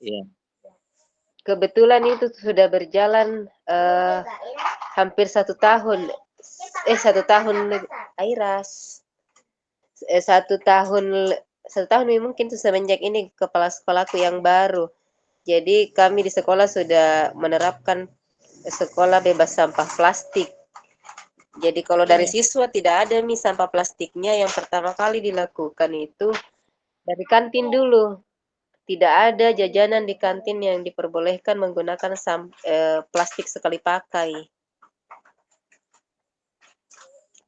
ya. kebetulan itu sudah berjalan hampir 1 tahun. 1 tahun Airas. 1 tahun mungkin semenjak ini kepala sekolahku yang baru. Jadi kami di sekolah sudah menerapkan sekolah bebas sampah plastik. Jadi kalau dari siswa tidak ada sampah plastiknya, yang pertama kali dilakukan itu dari kantin dulu. Tidak ada jajanan di kantin yang diperbolehkan menggunakan plastik sekali pakai.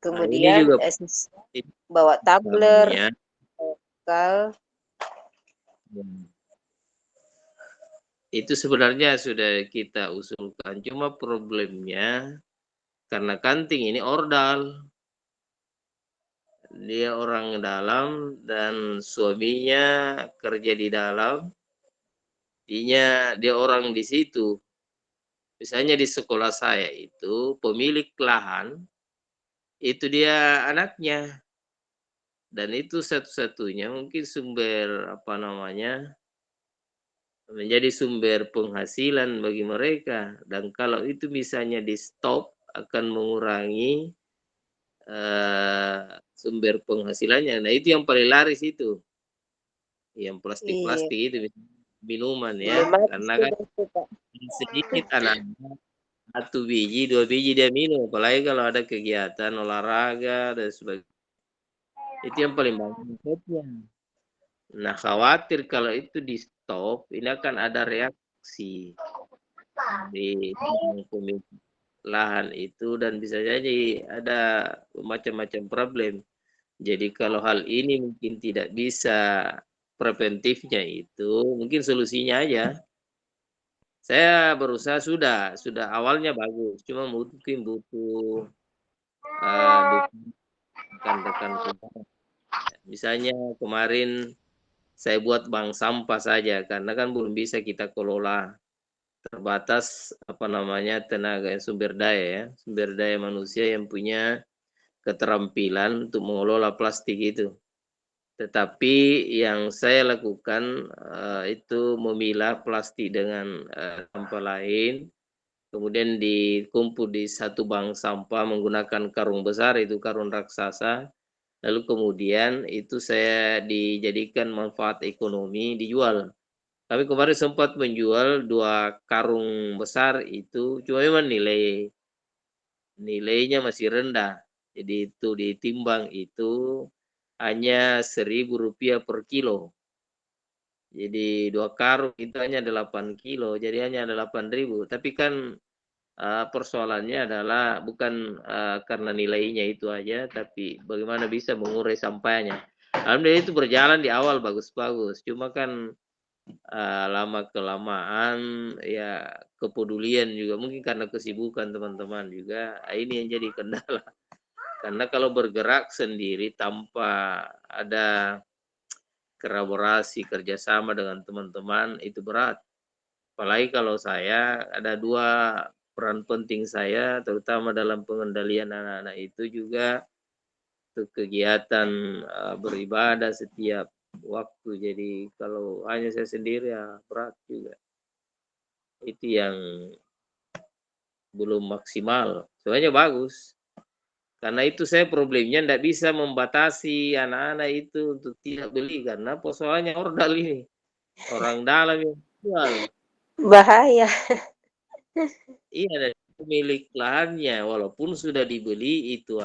Kemudian bawa tumbler, botol. Itu sebenarnya sudah kita usulkan, cuma problemnya karena kanting ini ordal. Dia orang dalam dan suaminya kerja di dalam, dia orang di situ. Misalnya di sekolah saya itu pemilik lahan itu dia anaknya, dan itu satu-satunya mungkin sumber menjadi sumber penghasilan bagi mereka. Dan kalau itu misalnya di stop akan mengurangi sumber penghasilannya. Nah itu yang paling laris itu, yang plastik-plastik itu minuman ya, karena kan sedikit anak-anak 1 biji 2 biji dia minum, apalagi kalau ada kegiatan olahraga dan sebagainya. Itu yang paling banyak. Nah khawatir kalau itu di stop ini akan ada reaksi di pemilik lahan itu dan bisa jadi ada macam-macam problem. Jadi kalau hal ini mungkin tidak bisa preventifnya itu mungkin solusinya aja. Saya berusaha sudah awalnya bagus, cuma mungkin butuh dukungan rekan-rekan kerja. Misalnya kemarin saya buat bank sampah saja karena kan belum bisa kita kelola, terbatas tenaga sumber daya ya, sumber daya manusia yang punya keterampilan untuk mengelola plastik itu. Tetapi yang saya lakukan itu memilah plastik dengan sampah lain, kemudian dikumpul di satu bank sampah menggunakan karung besar, itu karung raksasa. Lalu kemudian itu saya dijadikan manfaat ekonomi, dijual. Kami kemarin sempat menjual 2 karung besar itu, cuma memang nilainya masih rendah. Jadi itu ditimbang itu hanya Rp1.000 per kilo. Jadi 2 karung itu hanya 8 kilo, jadi hanya 8.000. Tapi kan persoalannya adalah bukan karena nilainya itu aja, tapi bagaimana bisa mengurai sampahnya. Alhamdulillah itu berjalan di awal bagus-bagus, cuma kan lama kelamaan ya kepedulian juga mungkin karena kesibukan teman-teman juga ini yang jadi kendala. Karena kalau bergerak sendiri tanpa ada kolaborasi kerjasama dengan teman-teman itu berat. Apalagi kalau saya ada 2 peran penting saya, terutama dalam pengendalian anak-anak itu juga untuk kegiatan beribadah setiap waktu. Jadi kalau hanya saya sendiri ya berat juga. Itu yang belum maksimal. Sebenarnya bagus. Karena itu saya problemnya tidak bisa membatasi anak-anak itu untuk tidak beli karena persoalannya ordal ini. Orang dalam yang jual. Bahaya. Iya, dan pemilik lahannya walaupun sudah dibeli itu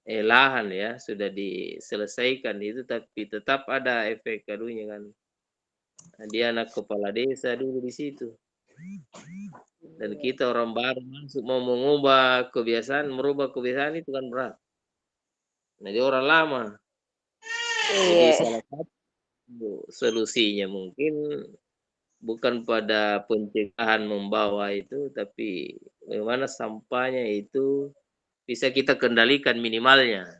lahan ya sudah diselesaikan itu, tapi tetap ada efek kadunya kan. Nah, dia anak kepala desa dulu di situ. Dan kita orang baru masuk mau merubah kebiasaan itu kan berat. Nah, dia orang lama. Jadi Iya. salah satu solusinya mungkin bukan pada pencegahan membawa itu, tapi bagaimana sampahnya itu bisa kita kendalikan minimalnya.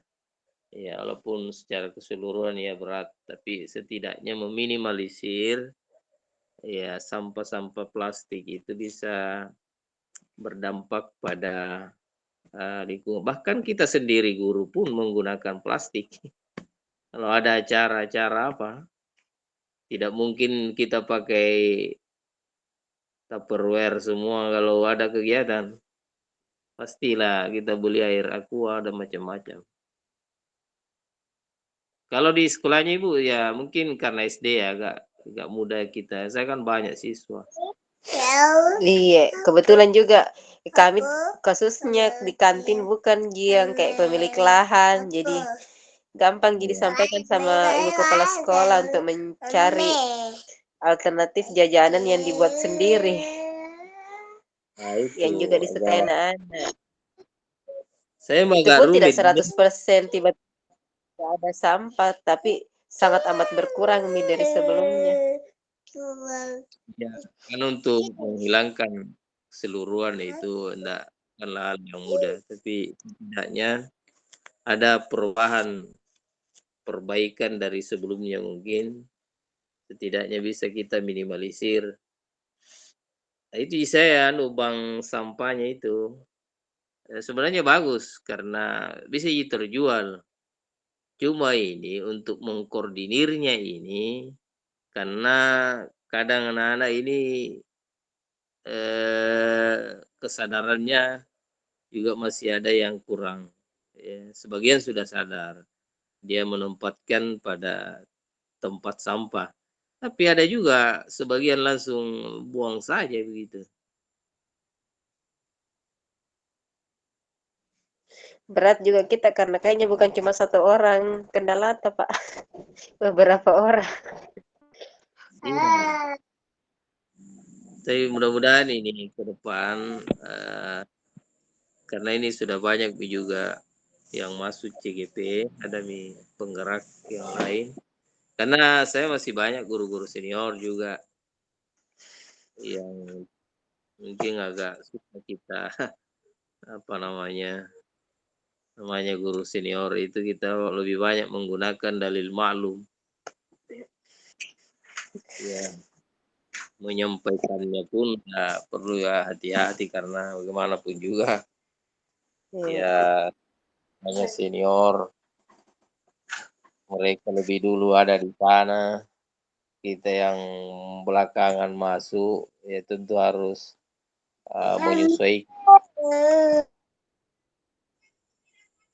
Ya, walaupun secara keseluruhan ya berat, tapi setidaknya meminimalisir ya sampah-sampah plastik itu bisa berdampak pada lingkungan. Bahkan kita sendiri guru pun menggunakan plastik. Kalau ada acara-acara apa, tidak mungkin kita pakai Tupperware semua kalau ada kegiatan. Pastilah kita beli air aqua dan macam-macam. Kalau di sekolahnya Ibu ya mungkin karena SD ya agak mudah kita. Saya kan banyak siswa. Iya, kebetulan juga kami kasusnya di kantin bukan yang kayak pemilik lahan, jadi gampang disampaikan sama ibu kepala sekolah untuk mencari alternatif jajanan yang dibuat sendiri, Nah, yang itu juga disukai agak anak-anak. saya mah Itu agak pun tidak rumit. 100% tiba-tiba ada sampah, tapi sangat amat berkurang dari sebelumnya. Ya, kan untuk menghilangkan keseluruhan itu enggak hal yang mudah, tapi setidaknya ada perbaikan dari sebelumnya mungkin setidaknya bisa kita minimalisir. Nah, itu saya bank sampahnya itu sebenarnya bagus karena bisa terjual. Cuma ini untuk mengkoordinirnya ini karena kadang anak-anak ini kesadarannya juga masih ada yang kurang. Ya, sebagian sudah sadar. Dia menempatkan pada tempat sampah. Tapi ada juga sebagian langsung buang saja begitu. Berat juga kita karena kayaknya bukan cuma satu orang kena lata, Pak. Beberapa orang. Iya. Tapi mudah-mudahan ini ke depan karena ini sudah banyak juga yang masuk CGP, ada penggerak yang lain. Karena saya masih banyak guru-guru senior juga yang mungkin agak suka kita apa namanya guru senior itu kita lebih banyak menggunakan dalil maklum. Ya, menyampaikannya pun perlu ya hati-hati karena bagaimanapun juga ya hanya senior, mereka lebih dulu ada di sana, kita yang belakangan masuk ya tentu harus menyesuaikan.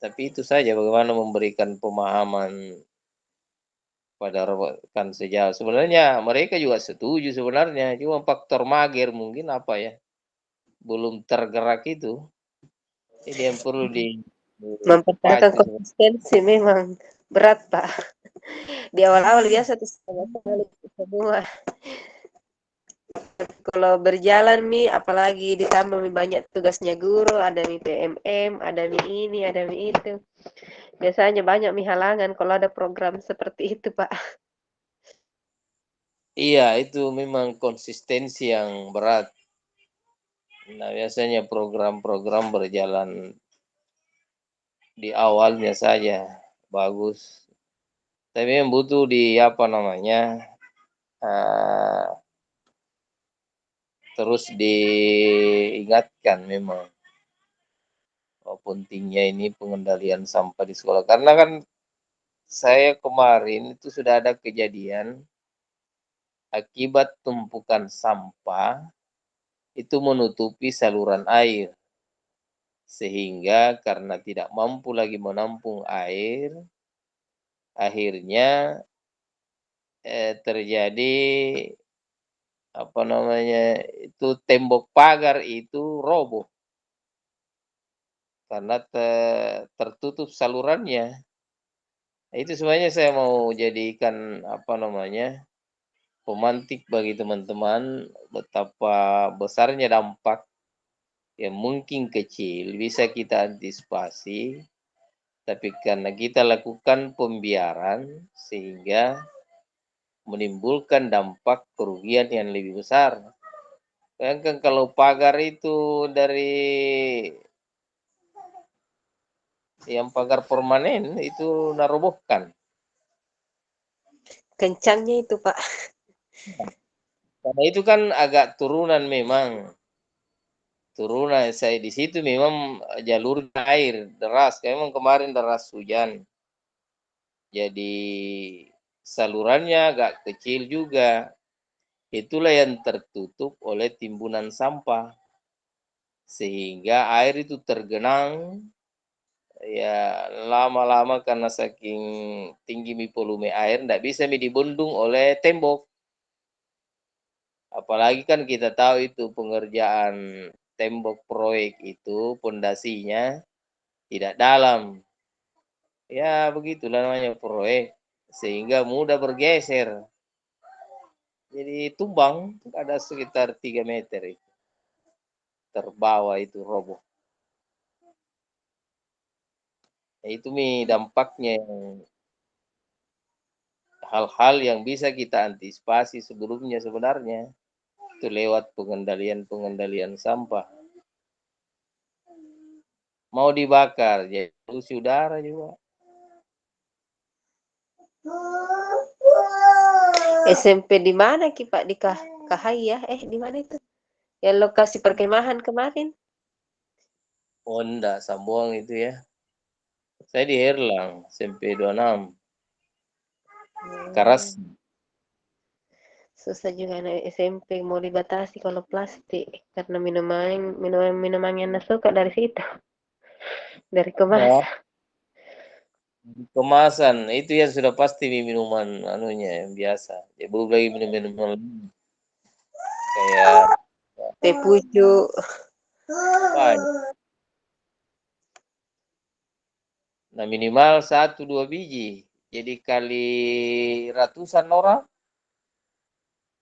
Tapi itu saja bagaimana memberikan pemahaman pada rekan sejauh. Sebenarnya mereka juga setuju sebenarnya, cuma faktor mager mungkin apa ya, belum tergerak itu. Jadi yang perlu Mempertahankan dipacu. konsistensi memang berat, Pak. Di awal-awal biasa tuh sekali semua. Kalau berjalan apalagi ditambah banyak tugasnya guru, ada PMM, ada ini, ada itu. Biasanya banyak halangan kalau ada program seperti itu, Pak. Iya, itu memang konsistensi yang berat. Nah, biasanya program-program berjalan di awalnya saja bagus. Tapi yang butuh terus diingatkan memang bahwa pentingnya ini pengendalian sampah di sekolah. Karena kan saya kemarin itu sudah ada kejadian akibat tumpukan sampah itu menutupi saluran air. Sehingga karena tidak mampu lagi menampung air, akhirnya terjadi itu tembok pagar itu roboh karena tertutup salurannya. Nah, itu sebenarnya saya mau jadikan pemantik bagi teman-teman betapa besarnya dampak yang mungkin kecil bisa kita antisipasi, tapi karena kita lakukan pembiaran sehingga menimbulkan dampak kerugian yang lebih besar. Bayangkan kalau pagar itu dari yang pagar permanen itu narobohkan. Kencangnya itu, Pak. Karena itu kan agak turunan memang. Turunan saya di situ memang jalur air deras. Memang kemarin deras hujan. Jadi salurannya agak kecil juga. Itulah yang tertutup oleh timbunan sampah. Sehingga air itu tergenang ya lama-lama karena saking tinggi volume air tidak bisa dibendung oleh tembok. Apalagi kan kita tahu itu pengerjaan tembok proyek itu pondasinya tidak dalam. Ya begitulah namanya proyek sehingga mudah bergeser. Jadi tumbang ada sekitar 3 meter itu. Terbawa itu roboh. Nah, itu dampaknya hal-hal yang bisa kita antisipasi sebelumnya sebenarnya itu lewat pengendalian sampah. Mau dibakar jadi polusi udara juga. SMP di mana Ki Pak? Di Kahai ya? Di mana itu? Yang lokasi perkemahan kemarin? Oh enggak, Sambuang itu ya. Saya di Herlang, SMP 26. Karas. Susah juga anak SMP mau dibatasi kalau plastik karena minuman yang suka dari situ. Dari kemasan. Ya, kemasan itu yang sudah pasti minuman anunya yang biasa. Ya belum lagi minum-minuman kayak Teh pucuk. banyak. Nah minimal 1-2 biji. Jadi kali ratusan orang.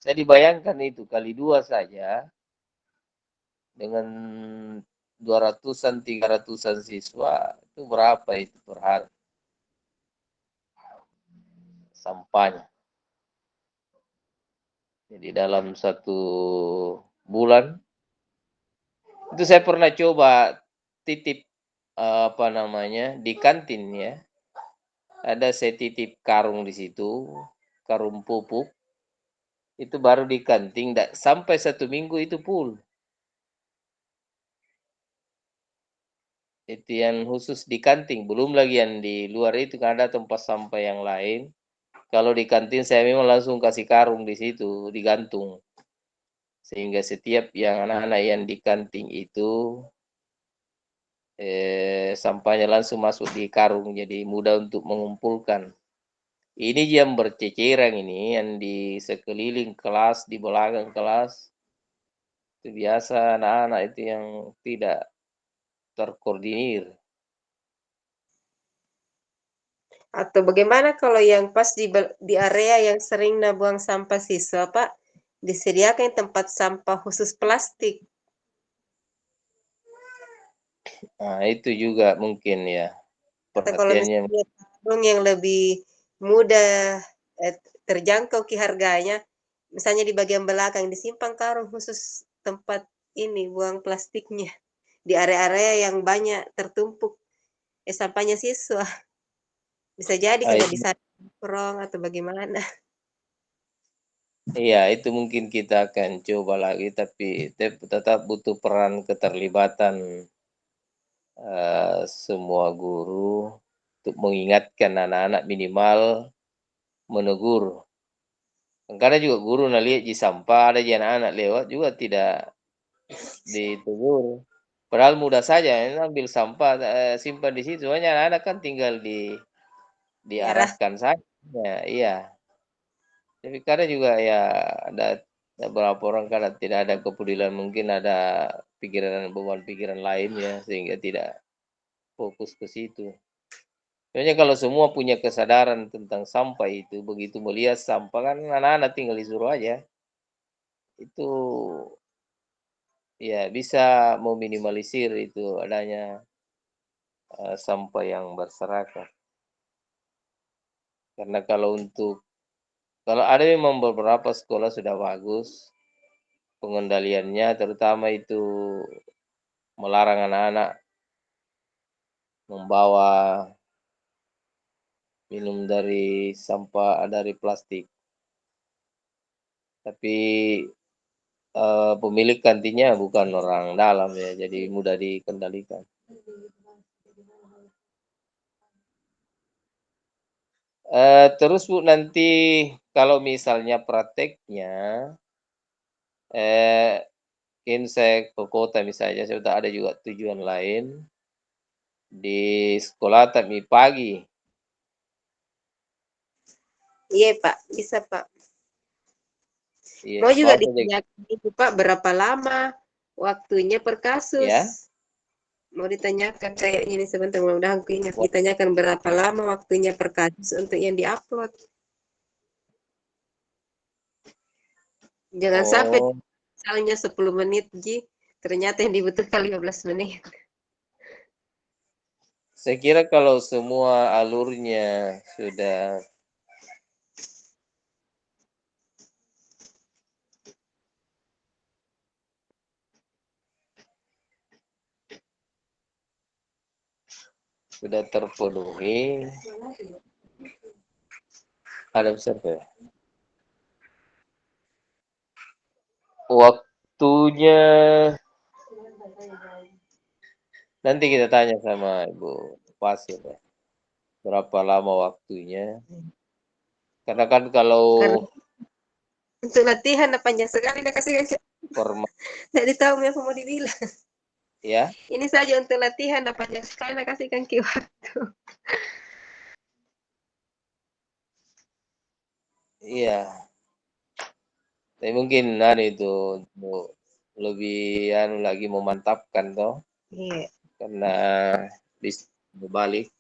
Saya dibayangkan itu kali 2 saja dengan 200-an, 300-an siswa, itu berapa itu per hari sampahnya. Jadi dalam 1 bulan, itu saya pernah coba titip, apa namanya, di kantin ya. Ada saya titip karung di situ, karung pupuk, itu baru di kantin, sampai 1 minggu itu full. Itu yang khusus di kantin, belum lagi yang di luar itu kan ada tempat sampah yang lain. Kalau di kantin saya memang langsung kasih karung di situ, digantung. Sehingga setiap yang anak-anak yang di kantin itu sampahnya langsung masuk di karung, jadi mudah untuk mengumpulkan. Ini yang berceceran ini, yang di sekeliling kelas, di belakang kelas, itu biasa anak-anak itu yang tidak terkoordinir. Atau bagaimana kalau yang pas di area yang sering buang sampah siswa, Pak, disediakan tempat sampah khusus plastik. Nah, itu juga mungkin ya Atau kalau perhatiannya. misalnya karung yang lebih mudah terjangkau harganya, misalnya di bagian belakang disimpan karung khusus tempat ini buang plastiknya di area-area yang banyak tertumpuk sampahnya siswa. Bisa jadi kalau Itu, bisa nongkrong atau bagaimana. iya, itu mungkin kita akan coba lagi, tapi tetap butuh peran keterlibatan semua guru untuk mengingatkan anak-anak, minimal menegur. Karena juga guru lihat di sampah ada anak-anak lewat juga tidak ditegur. Padahal mudah saja, ambil sampah, simpan di situ. Hanya anak-anak kan tinggal Daerah diarahkan saja. Iya. Tapi kadang juga ya ada beberapa orang karena tidak ada kepedulian, mungkin ada beban pikiran lain ya, sehingga tidak fokus ke situ. Sebenarnya kalau semua punya kesadaran tentang sampah itu, begitu melihat sampah kan anak-anak tinggal disuruh aja. Itu ya bisa meminimalisir itu adanya sampah yang berserakan. Karena kalau ada memang beberapa sekolah sudah bagus pengendaliannya, terutama itu melarang anak-anak membawa minum dari sampah dari plastik. Tapi pemilik kantinnya bukan orang dalam ya, jadi mudah dikendalikan. Terus Bu, nanti kalau misalnya prakteknya, mungkin saya ke kota misalnya, saya sudah ada juga tujuan lain, di sekolah tapi pagi. iya, Pak, bisa, Pak. Iya, Mau juga mau saja ditanyakan itu, Pak, berapa lama waktunya per kasus? ya. Mau ditanyakan kayak ini sebentar, mudah-mudahan aku ingat. Ditanyakan berapa lama waktunya per kasus untuk yang diupload. Jangan sampai Oh, misalnya 10 menit, Ji. Ternyata yang dibutuhkan 15 menit. saya kira kalau semua alurnya sudah terpenuhi, ada observer. Waktunya nanti kita tanya sama Ibu Pasir ya, berapa lama waktunya. Karena kan kalau Karena untuk latihan panjang sekali dah kasih format Tidak tahu apa mau dibilang. ya, Ini saja untuk latihan panjang sekali dah kasihkan waktu. iya. Tapi mungkin itu untuk lebih lagi memantapkan toh, Iya. karena bisa berbalik.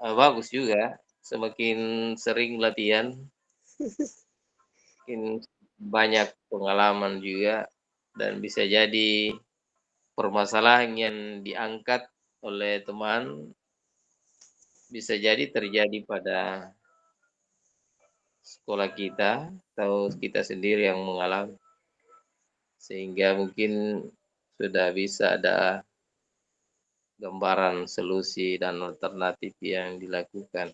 Bagus juga, semakin sering latihan, makin banyak pengalaman juga dan bisa jadi permasalahan yang diangkat oleh teman bisa jadi terjadi pada sekolah kita atau kita sendiri yang mengalami. Sehingga mungkin sudah bisa ada gambaran solusi dan alternatif yang dilakukan.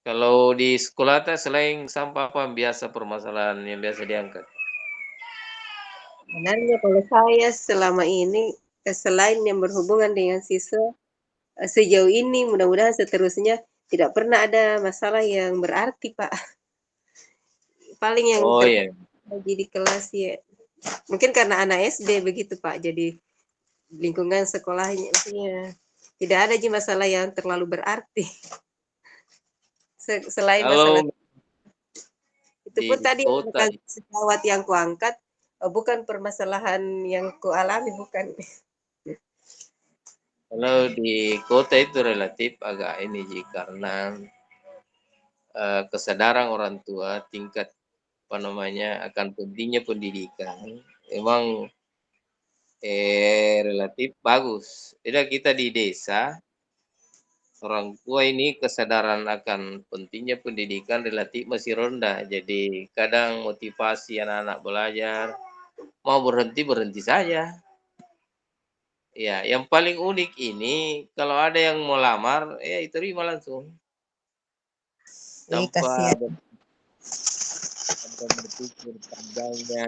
Kalau di sekolah teh selain sampah apa biasa permasalahan yang biasa diangkat? Sebenarnya kalau saya selama ini, selain yang berhubungan dengan siswa, sejauh ini mudah-mudahan seterusnya tidak pernah ada masalah yang berarti, Pak. Paling yang Oh ya, terjadi di kelas ya, mungkin karena anak SD begitu, Pak, jadi lingkungan sekolahnya ya, tidak ada aja masalah yang terlalu berarti. Selain masalah kalau itu pun di tadi kota, bukan sejawat yang kuangkat, bukan permasalahan yang kualami, bukan. kalau di kota itu relatif agak ini Ji, karena kesadaran orang tua tingkat apa namanya akan pentingnya pendidikan memang relatif bagus. Tidak kita di desa orang tua ini kesadaran akan pentingnya pendidikan relatif masih rendah. Jadi kadang motivasi anak-anak belajar mau berhenti berhenti saja. Ya, yang paling unik ini kalau ada yang mau lamar, ya diterima langsung tanpa Kasihan. tanpa berpikir panjangnya.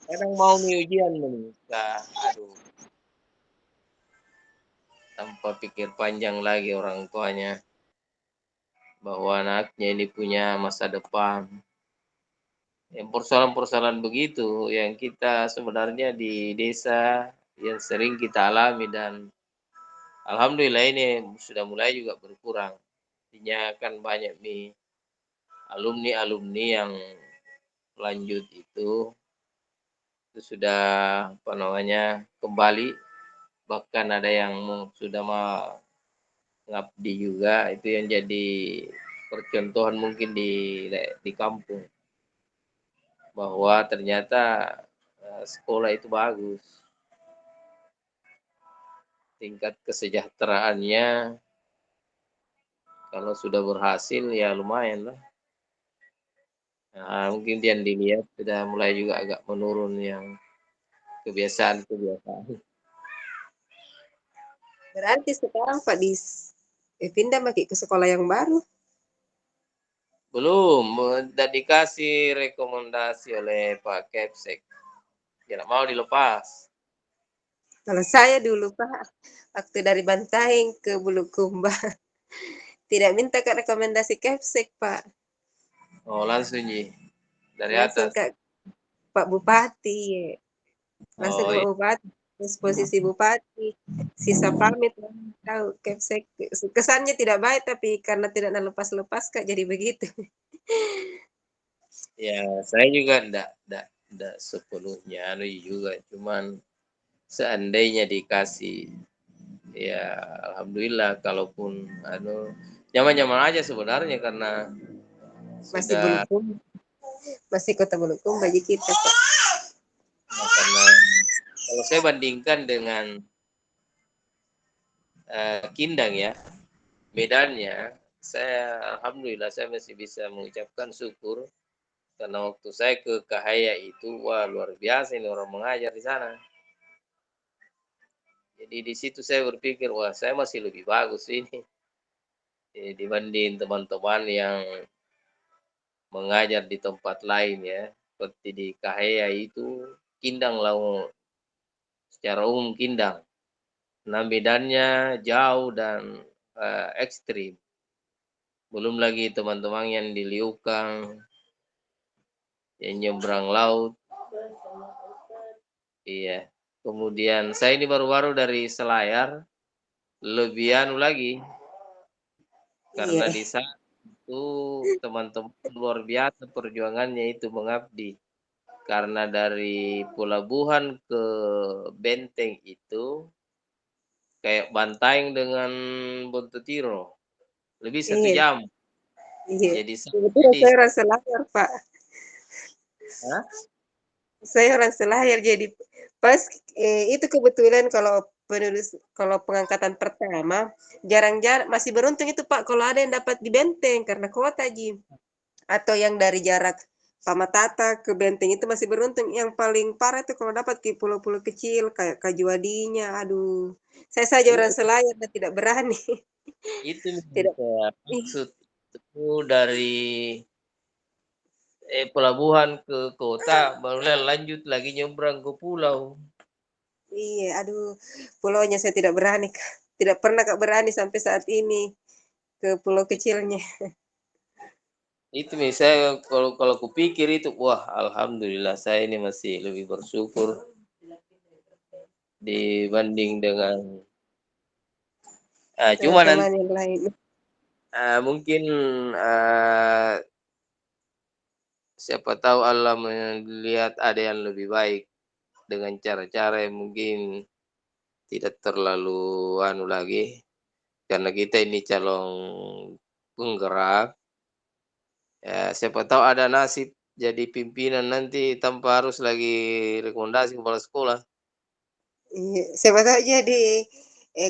Kadang mau nih ujian menikah, aduh, tanpa pikir panjang lagi orang tuanya bahwa anaknya ini punya masa depan. Yang persoalan-persoalan begitu yang kita sebenarnya di desa yang sering kita alami dan alhamdulillah ini sudah mulai juga berkurang. Artinya kan banyak nih alumni-alumni yang lanjut itu sudah apa namanya kembali, bahkan ada yang sudah mengabdi juga, itu yang jadi percontohan mungkin di kampung bahwa ternyata sekolah itu bagus, tingkat kesejahteraannya kalau sudah berhasil ya lumayan lah. Nah, mungkin yang dilihat sudah mulai juga agak menurun yang kebiasaan-kebiasaan. Berarti sekarang Pak pindah lagi ke sekolah yang baru. Belum, udah dikasih rekomendasi oleh Pak Kepsek. Tidak mau dilepas. Kalau saya dulu Pak, waktu dari Bantaeng ke Bulukumba, tidak minta ke rekomendasi Kepsek Pak, Oh, langsung Ji. Dari langsung atas. ke Pak Bupati, langsung Oh, ke Pak Bupati, terus posisi Bupati, sisa pamit tahu Kepsek. Kesannya tidak baik tapi karena tidak lepas-lepas Kak jadi begitu. ya saya juga enggak sepenuhnya anu juga, cuman seandainya dikasih ya alhamdulillah kalaupun anu nyaman-nyaman aja sebenarnya karena Masih sudah Bulukumba, masih kota Bulukumba bagi kita Pak. karena kalau saya bandingkan dengan Kindang ya, medannya saya alhamdulillah saya masih bisa mengucapkan syukur karena waktu saya ke Kahaya itu wah luar biasa ini orang mengajar di sana. Jadi di situ saya berpikir wah saya masih lebih bagus ini dibanding teman-teman yang mengajar di tempat lain ya. Seperti di Kahaya itu Kindang lah secara umum Kindang. Nah medannya jauh dan ekstrim. Belum lagi teman-teman yang di Liukang, yang nyebrang laut. Iya. Kemudian saya ini baru-baru dari Selayar, lebih anu lagi karena Iya. di sana itu teman-teman luar biasa perjuangannya itu mengabdi. Karena dari pelabuhan ke Benteng itu kayak Bantaeng dengan Bontutiro, lebih satu Iya. jam. Iya. Jadi Kebetulan jadi saya orang Selayar, Pak. Hah? Saya orang Selayar, jadi pas itu kebetulan kalau pengangkatan pertama jarang-jarang masih beruntung itu Pak kalau ada yang dapat di Benteng karena kuota Ji. Atau yang dari jarak Pamatata ke Benteng itu masih beruntung. Yang paling parah itu kalau dapat ke pulau-pulau kecil kayak Kajuadinya. Aduh, saya saja orang itu Selayar dan tidak berani. itu yang Tidak. saya Ih, maksud itu dari pelabuhan ke kota barulah lanjut lagi nyebrang ke pulau. iya, aduh, pulaunya saya tidak berani, Kak. Tidak pernah Kak berani sampai saat ini ke pulau kecilnya. Itu nih saya kalau kalau kupikir itu wah alhamdulillah saya ini masih lebih bersyukur dibanding dengan cuma Teman-teman nanti yang lain. mungkin eee, siapa tahu Allah melihat ada yang lebih baik dengan cara-cara yang mungkin tidak terlalu anu lagi, karena kita ini calon penggerak, ya siapa tahu ada nasib jadi pimpinan nanti tanpa harus lagi rekomendasi kepala sekolah. Iya, siapa tahu jadi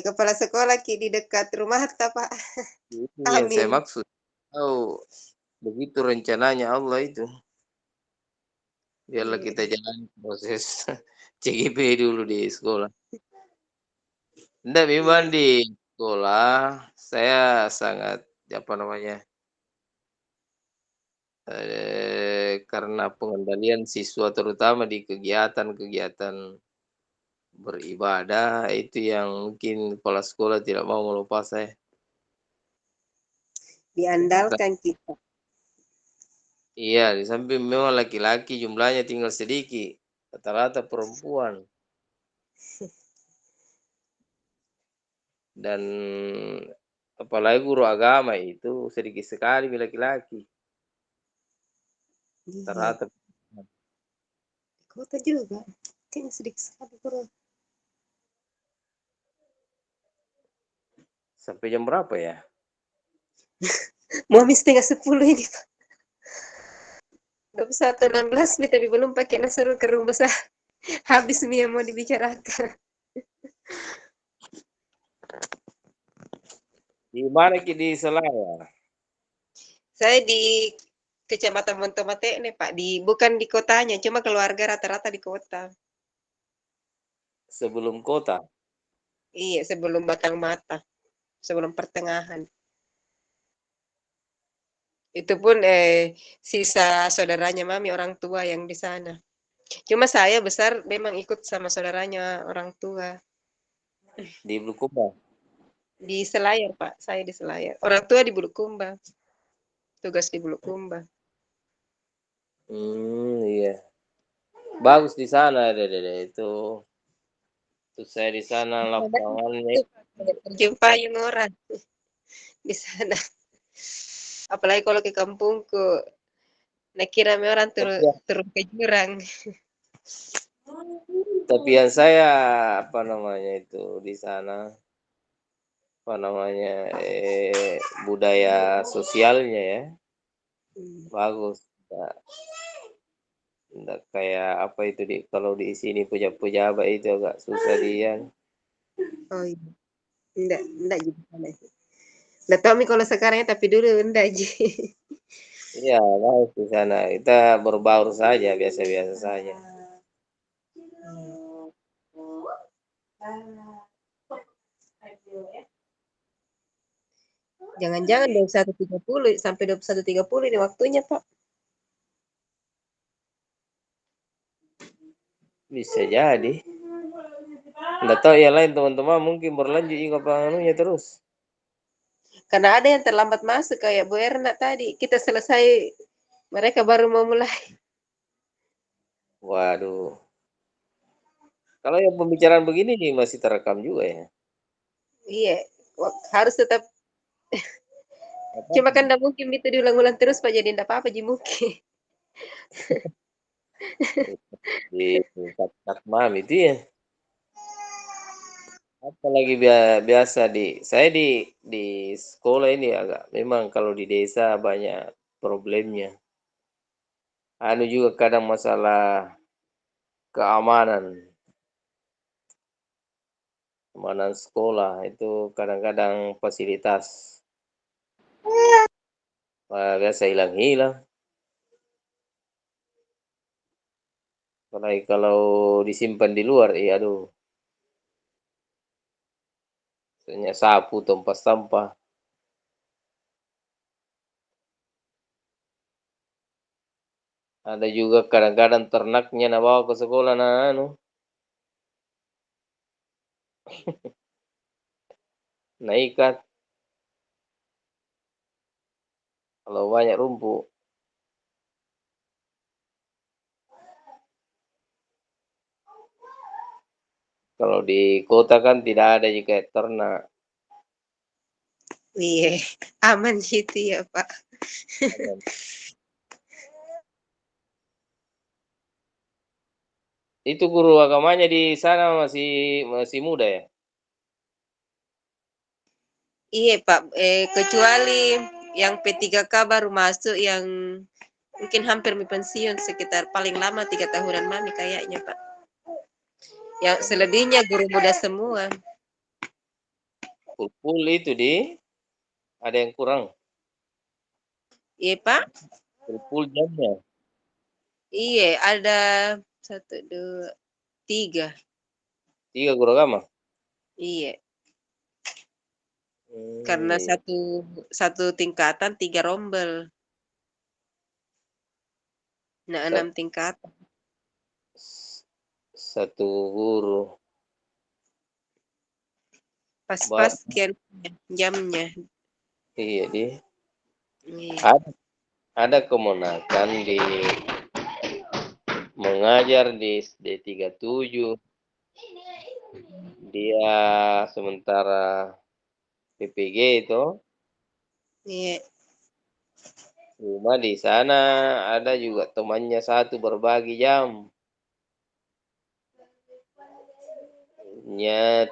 kepala sekolah di dekat rumah Hatta, Pak. Itu yang saya Amin. maksud. Oh, begitu rencananya Allah itu. Biarlah Iya. kita jalani proses CGP dulu di sekolah. Enggak, memang Iya. di sekolah saya sangat, apa namanya, karena pengendalian siswa terutama di kegiatan-kegiatan beribadah, itu yang mungkin kepala sekolah tidak mau melepas saya. Diandalkan kita. Iya, di samping memang laki-laki jumlahnya tinggal sedikit, rata-rata perempuan. Dan apalagi guru agama itu sedikit sekali laki-laki, Iya. rata-rata Kota juga. Kayaknya sedikit sekali, Bro. sampai jam berapa ya? Mau habis 9:30 ini, Pak. 21:16 nih, tapi belum pakai Nasrul ke rumah besar. Habis nih yang mau dibicarakan. Di mana Ki, di Selayar? Saya di Kecamatan Montomate nih, Pak. Bukan di kotanya, cuma keluarga rata-rata di kota. Sebelum kota? Iya, sebelum Batang Mata, sebelum pertengahan. Itu pun sisa saudaranya mami orang tua yang di sana. Cuma saya besar memang ikut sama saudaranya orang tua. Di Bulukumba? Di Selayar, Pak. Saya di Selayar. Orang tua di Bulukumba. Tugas di Bulukumba. Iya. Bagus di sana Dede, itu saya di sana lapangannya Itu terjumpa yang orang di sana. Apalagi kalau ke kampungku, nak kira orang tapi turun ke jurang. tapi yang saya, apa namanya itu, di sana, apa namanya, budaya sosialnya ya, Hmm. bagus. Nggak kayak apa itu kalau di sini pejabat itu agak susah dia. Oh iya, enggak juga sana. Nggak tahu nih kalau sekarang ya, tapi dulu enggak ji. Iya, bagus di sana. Kita berbaur saja, biasa-biasa saja. Jangan-jangan 21:30 sampai 21:30 ini waktunya, Pak. Bisa jadi. Nggak tahu yang lain teman-teman mungkin berlanjut juga penganunya terus. Karena ada yang terlambat masuk kayak Bu Erna tadi. Kita selesai, mereka baru mau mulai. Waduh. Kalau yang pembicaraan begini nih masih terekam juga ya. Iya, harus tetap. Apa? Cuma kan enggak mungkin itu diulang-ulang terus, Pak. Jadi enggak apa-apa, Ji mungkin. Di tingkat mami itu ya. Apalagi biasa saya di sekolah ini agak memang kalau di desa banyak problemnya. Anu juga kadang masalah keamanan, keamanan sekolah itu kadang-kadang fasilitas biasa hilang-hilang. Apalagi kalau disimpan di luar, aduh, misalnya sapu, tempat sampah. Ada juga kadang-kadang ternaknya na bawa ke sekolah na anu, na ikat kalau banyak rumput. Kalau di kota kan tidak ada juga ternak. Iya, aman gitu ya Pak. Itu guru agamanya di sana masih masih muda ya? Iya Pak, kecuali yang P3K baru masuk yang mungkin hampir mau pensiun sekitar paling lama 3 tahunan mami kayaknya Pak. Yang selebihnya guru muda semua. Full itu ada yang kurang. Iya Pak. Full jamnya. Iya, ada 1, 2, 3. 3 guru agama. Iya. Karena Iya. satu tingkatan 3 rombel. Nah, 6 tingkatan. Satu guru. Pas-pas sekian jamnya. Iya Iya. ada kemenakan mengajar di SD 37. Dia sementara PPG itu. Iya. Cuma di sana ada juga temannya satu berbagi jam.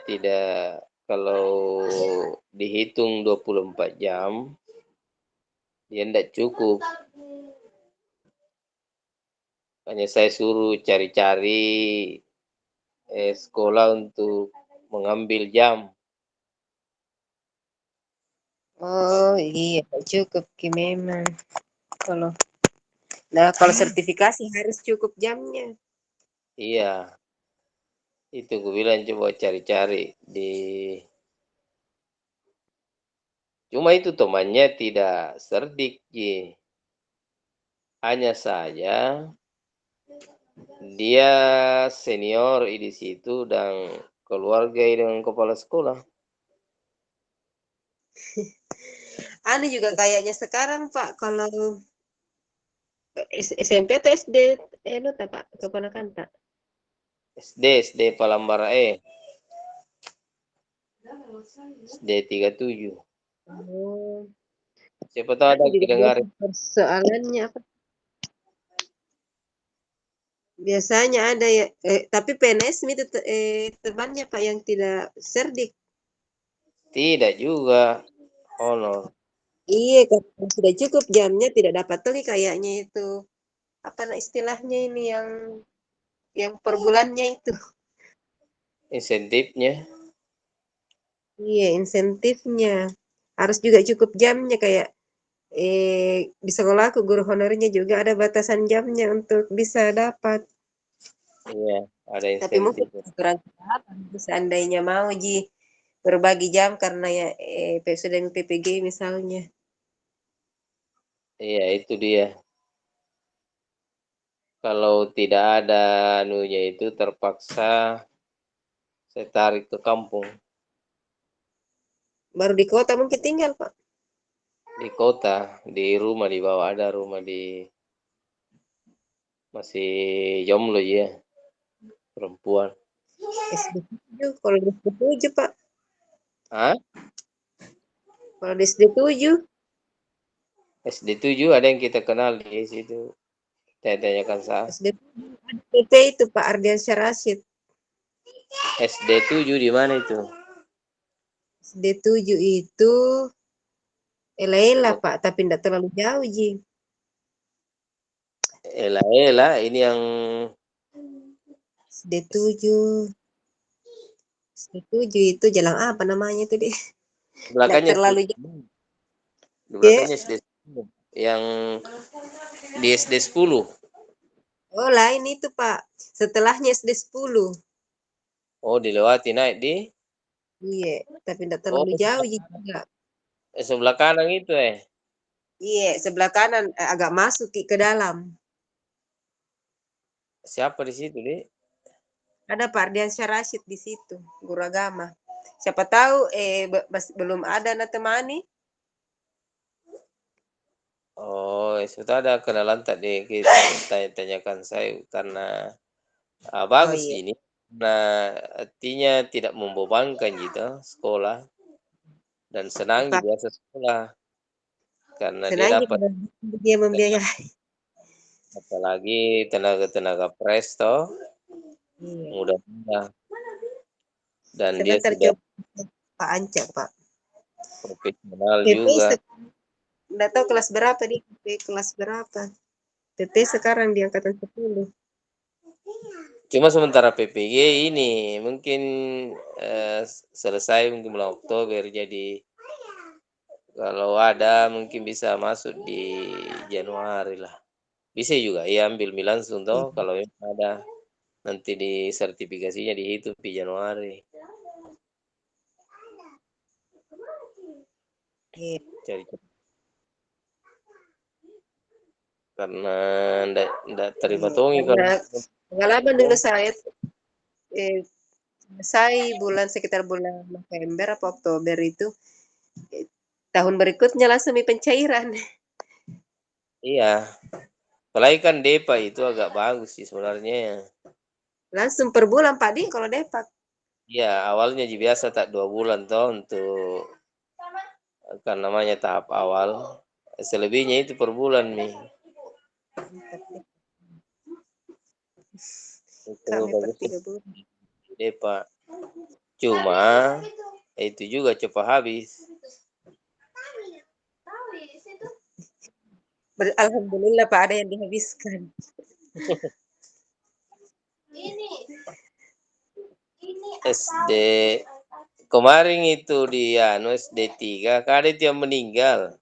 Tidak, kalau dihitung 24 jam, ya tidak cukup. Hanya saya suruh cari-cari sekolah untuk mengambil jam. Oh iya, cukup Ki memang. Kalau sertifikasi harus cukup jamnya. Iya, itu gue bilang coba cari-cari cuma itu temannya tidak cerdik, Ji. Hanya saja dia senior di situ dan keluarga dengan kepala sekolah. Anu juga kayaknya sekarang Pak, kalau SMP atau SD, Pak, keponakan tak? SD Palambara SD 37. Oh. Siapa tahu ada didengar. Persoalannya apa? Biasanya ada ya, tapi PNS itu temannya Pak yang tidak cerdik. Tidak juga honor. Iya, kalau sudah cukup jamnya tidak dapat lagi kayaknya itu. Apa istilahnya ini yang per bulannya itu? Insentifnya. Iya, insentifnya. Harus juga cukup jamnya kayak di sekolahku guru honornya juga ada batasan jamnya untuk bisa dapat. Iya, ada Tapi mungkin insentif. kurang seandainya mau berbagi jam karena ya sudah PPG misalnya. Iya, itu dia. Kalau tidak ada anunya itu terpaksa saya tarik ke kampung. Baru di kota mungkin tinggal Pak. Di kota, di rumah di bawah ada rumah masih jomblo ya, perempuan. SD 7, kalau di SD 7 Pak. Hah? Kalau di SD 7. SD 7 ada yang kita kenal di situ. Saya tanyakan saya. SD 7 PP itu Pak Ardiansyah Rashid. SD 7 di mana itu? SD 7 itu Ela-ela Pak, tapi tidak terlalu jauh Ji. Ela-ela ini yang SD 7 itu jalan apa namanya itu deh? Tidak belakangnya terlalu SD, jauh. di belakangnya SD 10. Yang di SD 10. Oh lain itu Pak, setelahnya SD 10. Oh, dilewati naik di Iya, tapi tidak oh terlalu jauh juga. sebelah kanan itu Iya, sebelah kanan agak masuk ke dalam. Siapa di situ, Dek? Ada Pak Ardiansyah Rashid di situ, guru agama. Siapa tahu belum ada na temani. Oh, sudah ada kenalan tadi kita tanya-tanyakan saya karena Oh bagus iya. ini. Nah, artinya tidak membebankan gitu sekolah dan senang Pak, biasa sekolah karena dia senang dapat dia membiayai. apalagi tenaga-tenaga presto Iya. mudah-mudah dan dia Sebentar sudah coba Pak Anca Pak. profesional PP juga. Nggak tahu kelas berapa di kelas berapa. PP sekarang di angkatan 10. Cuma sementara PPG ini mungkin selesai mungkin bulan Oktober, jadi kalau ada mungkin bisa masuk di Januari lah. Bisa juga ya ambil langsung Iya. toh kalau memang ada nanti di sertifikasinya dihitung di Januari. Iya. Cari karena ndak terima Iya. tongi kalau Karena pengalaman dulu saya selesai sekitar bulan November atau Oktober itu tahun berikutnya langsung pencairan. iya. Apalagi kan DEPA itu agak bagus sih sebenarnya. Langsung per bulan Pak Di kalau Depak. Iya, awalnya biasa tak 2 bulan toh untuk kan namanya tahap awal. Selebihnya itu per bulan nih. Itu Kami per bagus 3 bulan. DEPA. Cuma itu juga cepat habis. Alhamdulillah Pak ada yang dihabiskan. SD kemarin itu di SD 3 kan ada itu yang meninggal.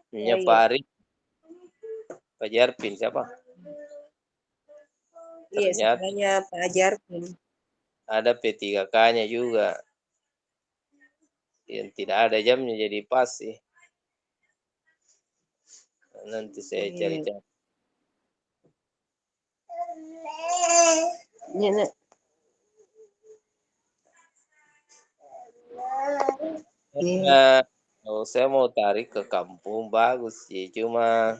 Oh, Pak iya. Arif, Pak Jarpin siapa? Iya, Ternyata sebenarnya Pak Jarpin. ada P3K-nya juga. Yang tidak ada jamnya jadi pas sih. Nanti saya Iya. cari-cari. Iya, Nak. Kalau saya mau tarik ke kampung bagus sih, cuma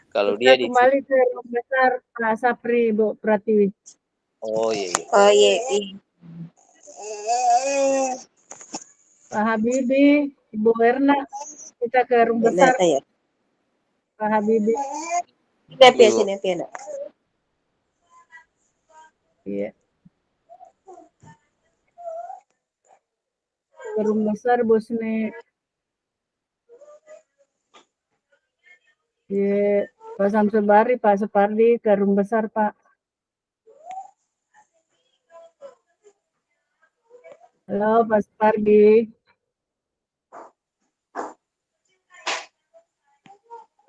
kalau Kita dia di kembali ke Rumah Besar Pak Sapri, Bu Pratiwi. oh iya, iya. Oh iya, iya. Pak Habibie, Ibu Erna, kita ke Rumah Besar Nata ya. Pak Habibie. Sini Nak. Iya. Ke Rumah Besar Bosne. Iya, Pak Samsul Bari, Pak Supardi ke Rumah Besar Pak. Halo Pak Supardi.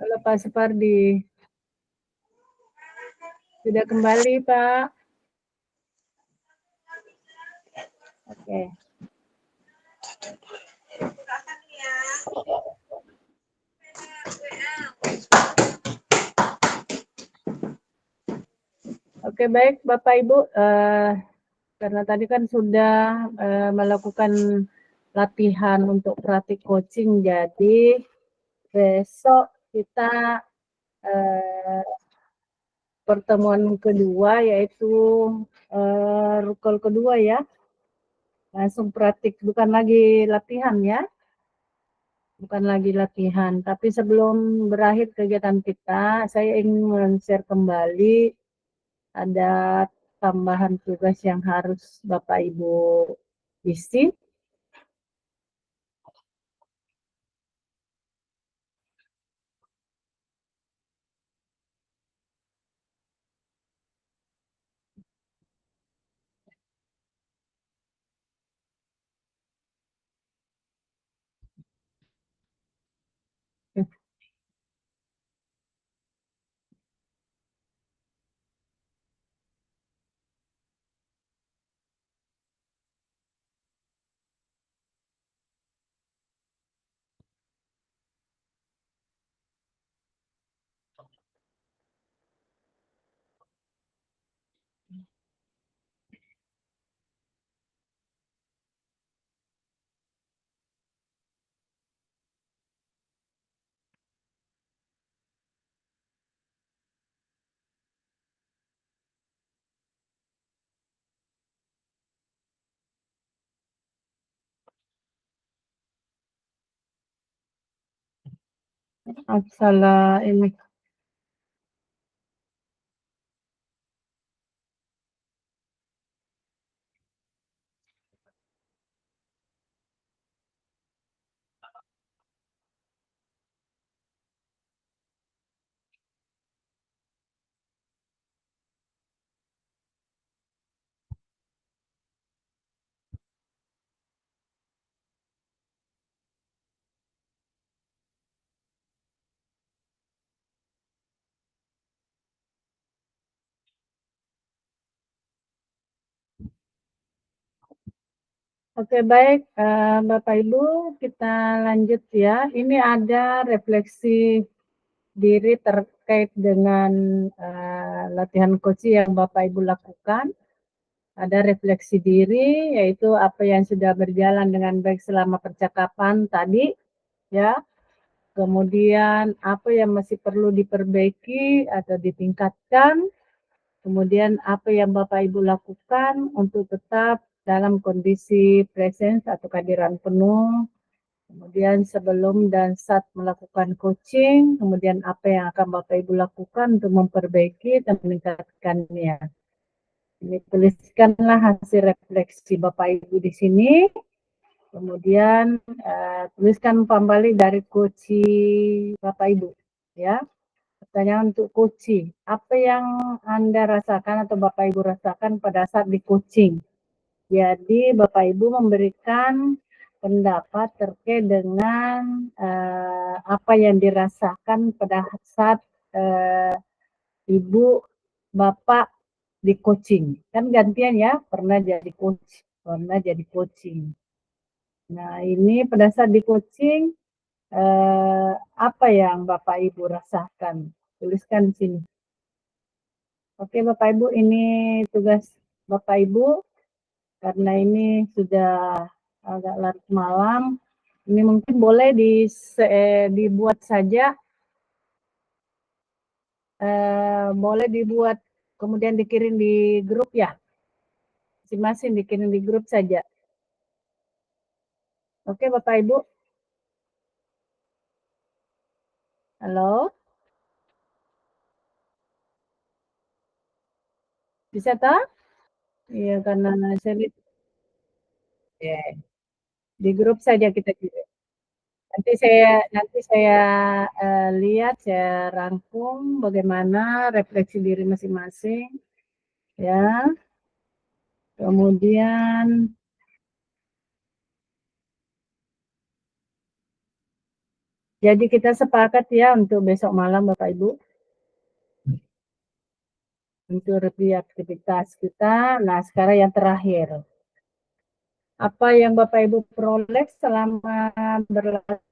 Halo Pak Supardi. Sudah kembali Pak. Oke. Oke, baik Bapak Ibu, karena tadi kan sudah melakukan latihan untuk praktik coaching, jadi besok kita pertemuan kedua yaitu rukul kedua ya, langsung praktik, bukan lagi latihan ya, bukan lagi latihan. Tapi sebelum berakhir kegiatan kita, saya ingin men-share kembali ada tambahan tugas yang harus Bapak Ibu isi. Salah ini. Oke, baik, Bapak Ibu, kita lanjut ya. Ini ada refleksi diri terkait dengan latihan coaching yang Bapak Ibu lakukan. Ada refleksi diri, yaitu apa yang sudah berjalan dengan baik selama percakapan tadi, ya. Kemudian apa yang masih perlu diperbaiki atau ditingkatkan. Kemudian apa yang Bapak Ibu lakukan untuk tetap dalam kondisi presence atau kehadiran penuh. Kemudian sebelum dan saat melakukan coaching, kemudian apa yang akan Bapak Ibu lakukan untuk memperbaiki dan meningkatkannya. Ini tuliskanlah hasil refleksi Bapak Ibu di sini. Kemudian tuliskan kembali dari coaching Bapak Ibu, ya. Pertanyaan untuk coaching, apa yang Anda rasakan atau Bapak Ibu rasakan pada saat di coaching? Jadi Bapak Ibu memberikan pendapat terkait dengan apa yang dirasakan pada saat Ibu Bapak di coaching. Kan gantian ya, pernah jadi coach, pernah jadi coaching. Nah, ini pada saat di coaching apa yang Bapak Ibu rasakan? Tuliskan di sini. Oke Bapak Ibu, ini tugas Bapak Ibu, karena ini sudah agak larut malam, ini mungkin boleh dibuat saja, boleh dibuat kemudian dikirim di grup ya, masing-masing dikirim di grup saja. Oke Bapak Ibu. Halo? Bisa tak? Iya, karena saya lihat ya, di grup saja kita kirim. Nanti saya lihat, saya rangkum bagaimana refleksi diri masing-masing, ya. Kemudian jadi kita sepakat ya untuk besok malam Bapak Ibu, untuk review aktivitas kita. Nah, sekarang yang terakhir. Apa yang Bapak Ibu peroleh selama berlatih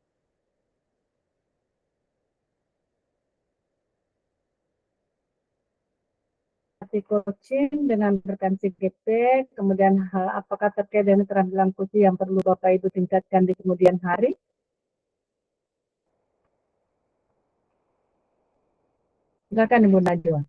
coaching dengan rekan CGP, kemudian hal apakah terkait dengan keterampilan coaching yang perlu Bapak Ibu tingkatkan di kemudian hari? Silakan Ibu Najwa.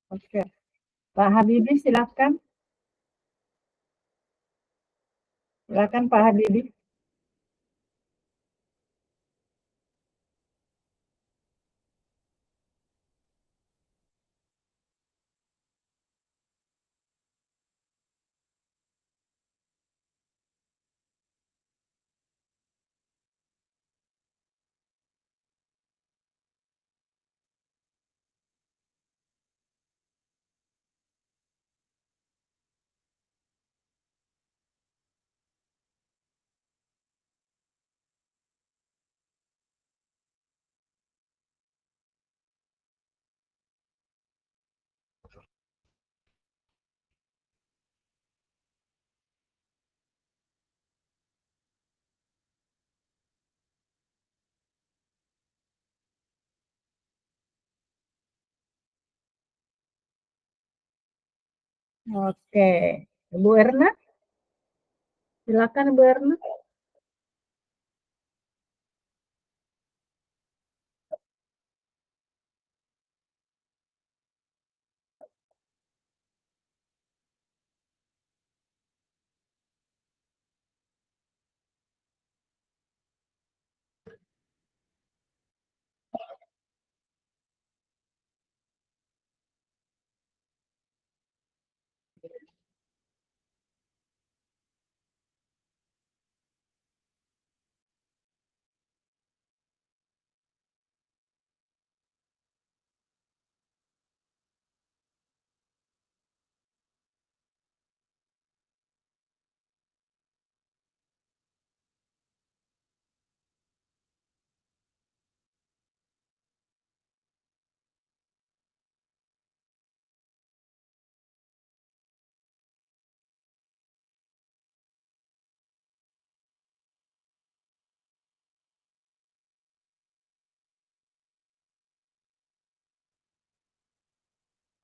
Oke, Pak Habibie silakan. Silakan Pak Habibie. Oke, Bu Erna, silakan Bu Erna.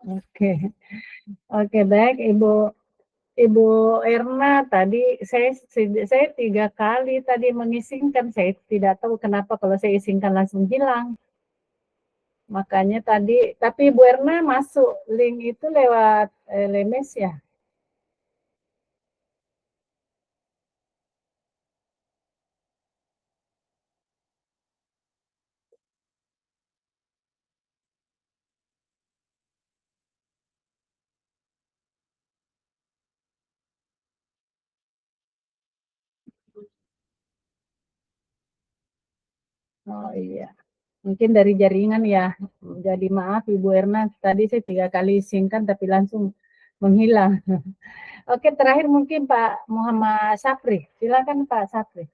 Oke, oke baik Ibu Erna tadi saya 3 kali tadi mengizinkan, saya tidak tahu kenapa kalau saya izinkan langsung hilang. Makanya tadi, tapi Ibu Erna masuk link itu lewat LMS ya? Oh iya, mungkin dari jaringan ya. Jadi maaf Ibu Erna, tadi saya 3 kali izinkan tapi langsung menghilang. Oke, terakhir mungkin Pak Muhammad Sapri. Silakan Pak Sapri.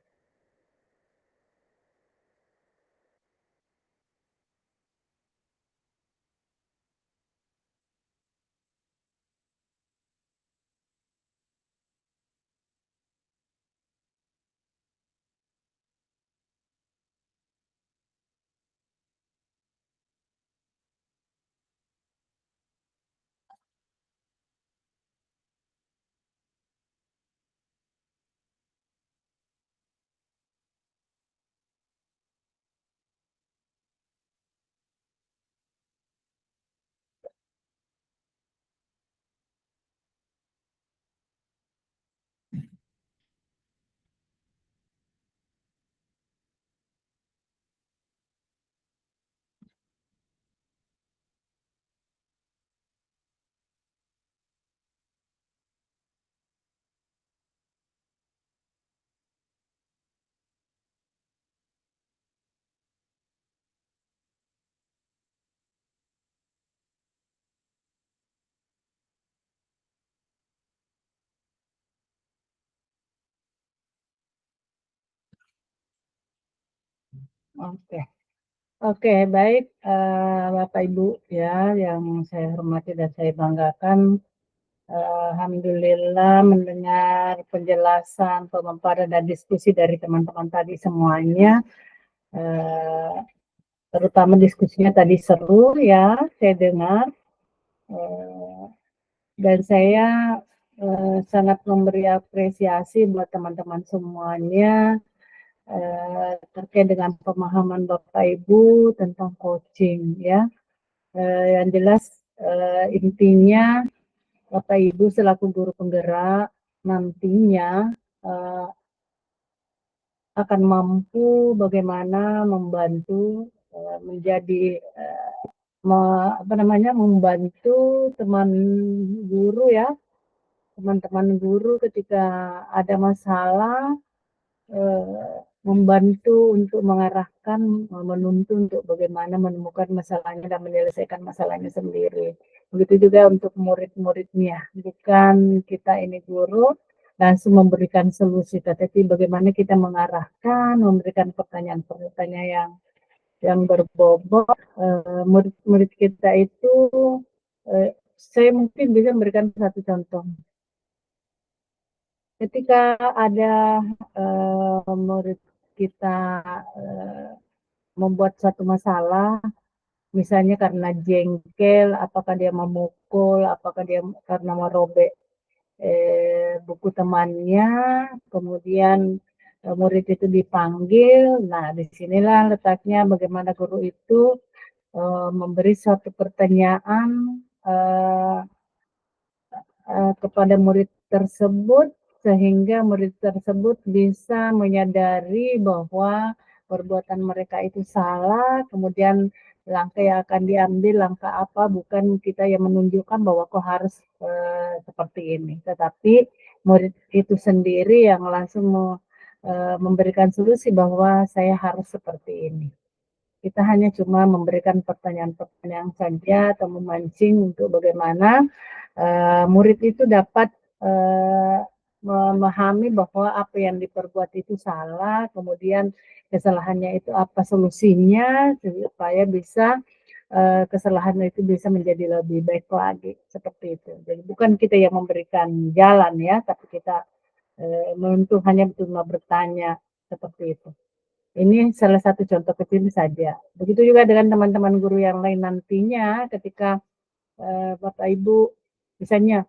Oke. Oke, baik Bapak Ibu ya yang saya hormati dan saya banggakan. Alhamdulillah mendengar penjelasan, pemaparan dan diskusi dari teman-teman tadi semuanya. Eh, Terutama diskusinya tadi seru ya, saya dengar. Eh, dan saya sangat memberi apresiasi buat teman-teman semuanya terkait dengan pemahaman Bapak Ibu tentang coaching ya. Yang jelas intinya Bapak Ibu selaku guru penggerak nantinya akan mampu bagaimana membantu menjadi membantu teman guru ya, teman-teman guru ketika ada masalah membantu untuk mengarahkan, menuntun untuk bagaimana menemukan masalahnya dan menyelesaikan masalahnya sendiri. Begitu juga untuk murid-muridnya, bukan kita ini guru langsung memberikan solusi, tetapi bagaimana kita mengarahkan, memberikan pertanyaan-pertanyaan yang berbobot. Murid-murid kita itu, saya mungkin bisa memberikan satu contoh. Ketika ada murid kita membuat satu masalah, misalnya karena jengkel, apakah dia memukul, apakah dia karena merobek buku temannya, kemudian murid itu dipanggil. Nah, disinilah letaknya bagaimana guru itu memberi suatu pertanyaan kepada murid tersebut, sehingga murid tersebut bisa menyadari bahwa perbuatan mereka itu salah, kemudian langkah yang akan diambil, langkah apa, bukan kita yang menunjukkan bahwa kok harus seperti ini, tetapi murid itu sendiri yang langsung memberikan solusi bahwa saya harus seperti ini. Kita hanya cuma memberikan pertanyaan-pertanyaan saja atau memancing untuk bagaimana murid itu dapat memahami bahwa apa yang diperbuat itu salah, kemudian kesalahannya itu apa solusinya supaya bisa kesalahan itu bisa menjadi lebih baik lagi, seperti itu. Jadi bukan kita yang memberikan jalan ya, tapi kita untuk hanya cuma bertanya seperti itu. Ini salah satu contoh kecil saja. Begitu juga dengan teman-teman guru yang lain nantinya ketika Bapak Ibu misalnya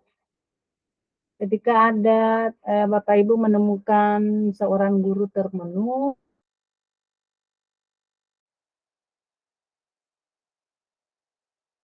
ketika ada Bapak Ibu menemukan seorang guru termenung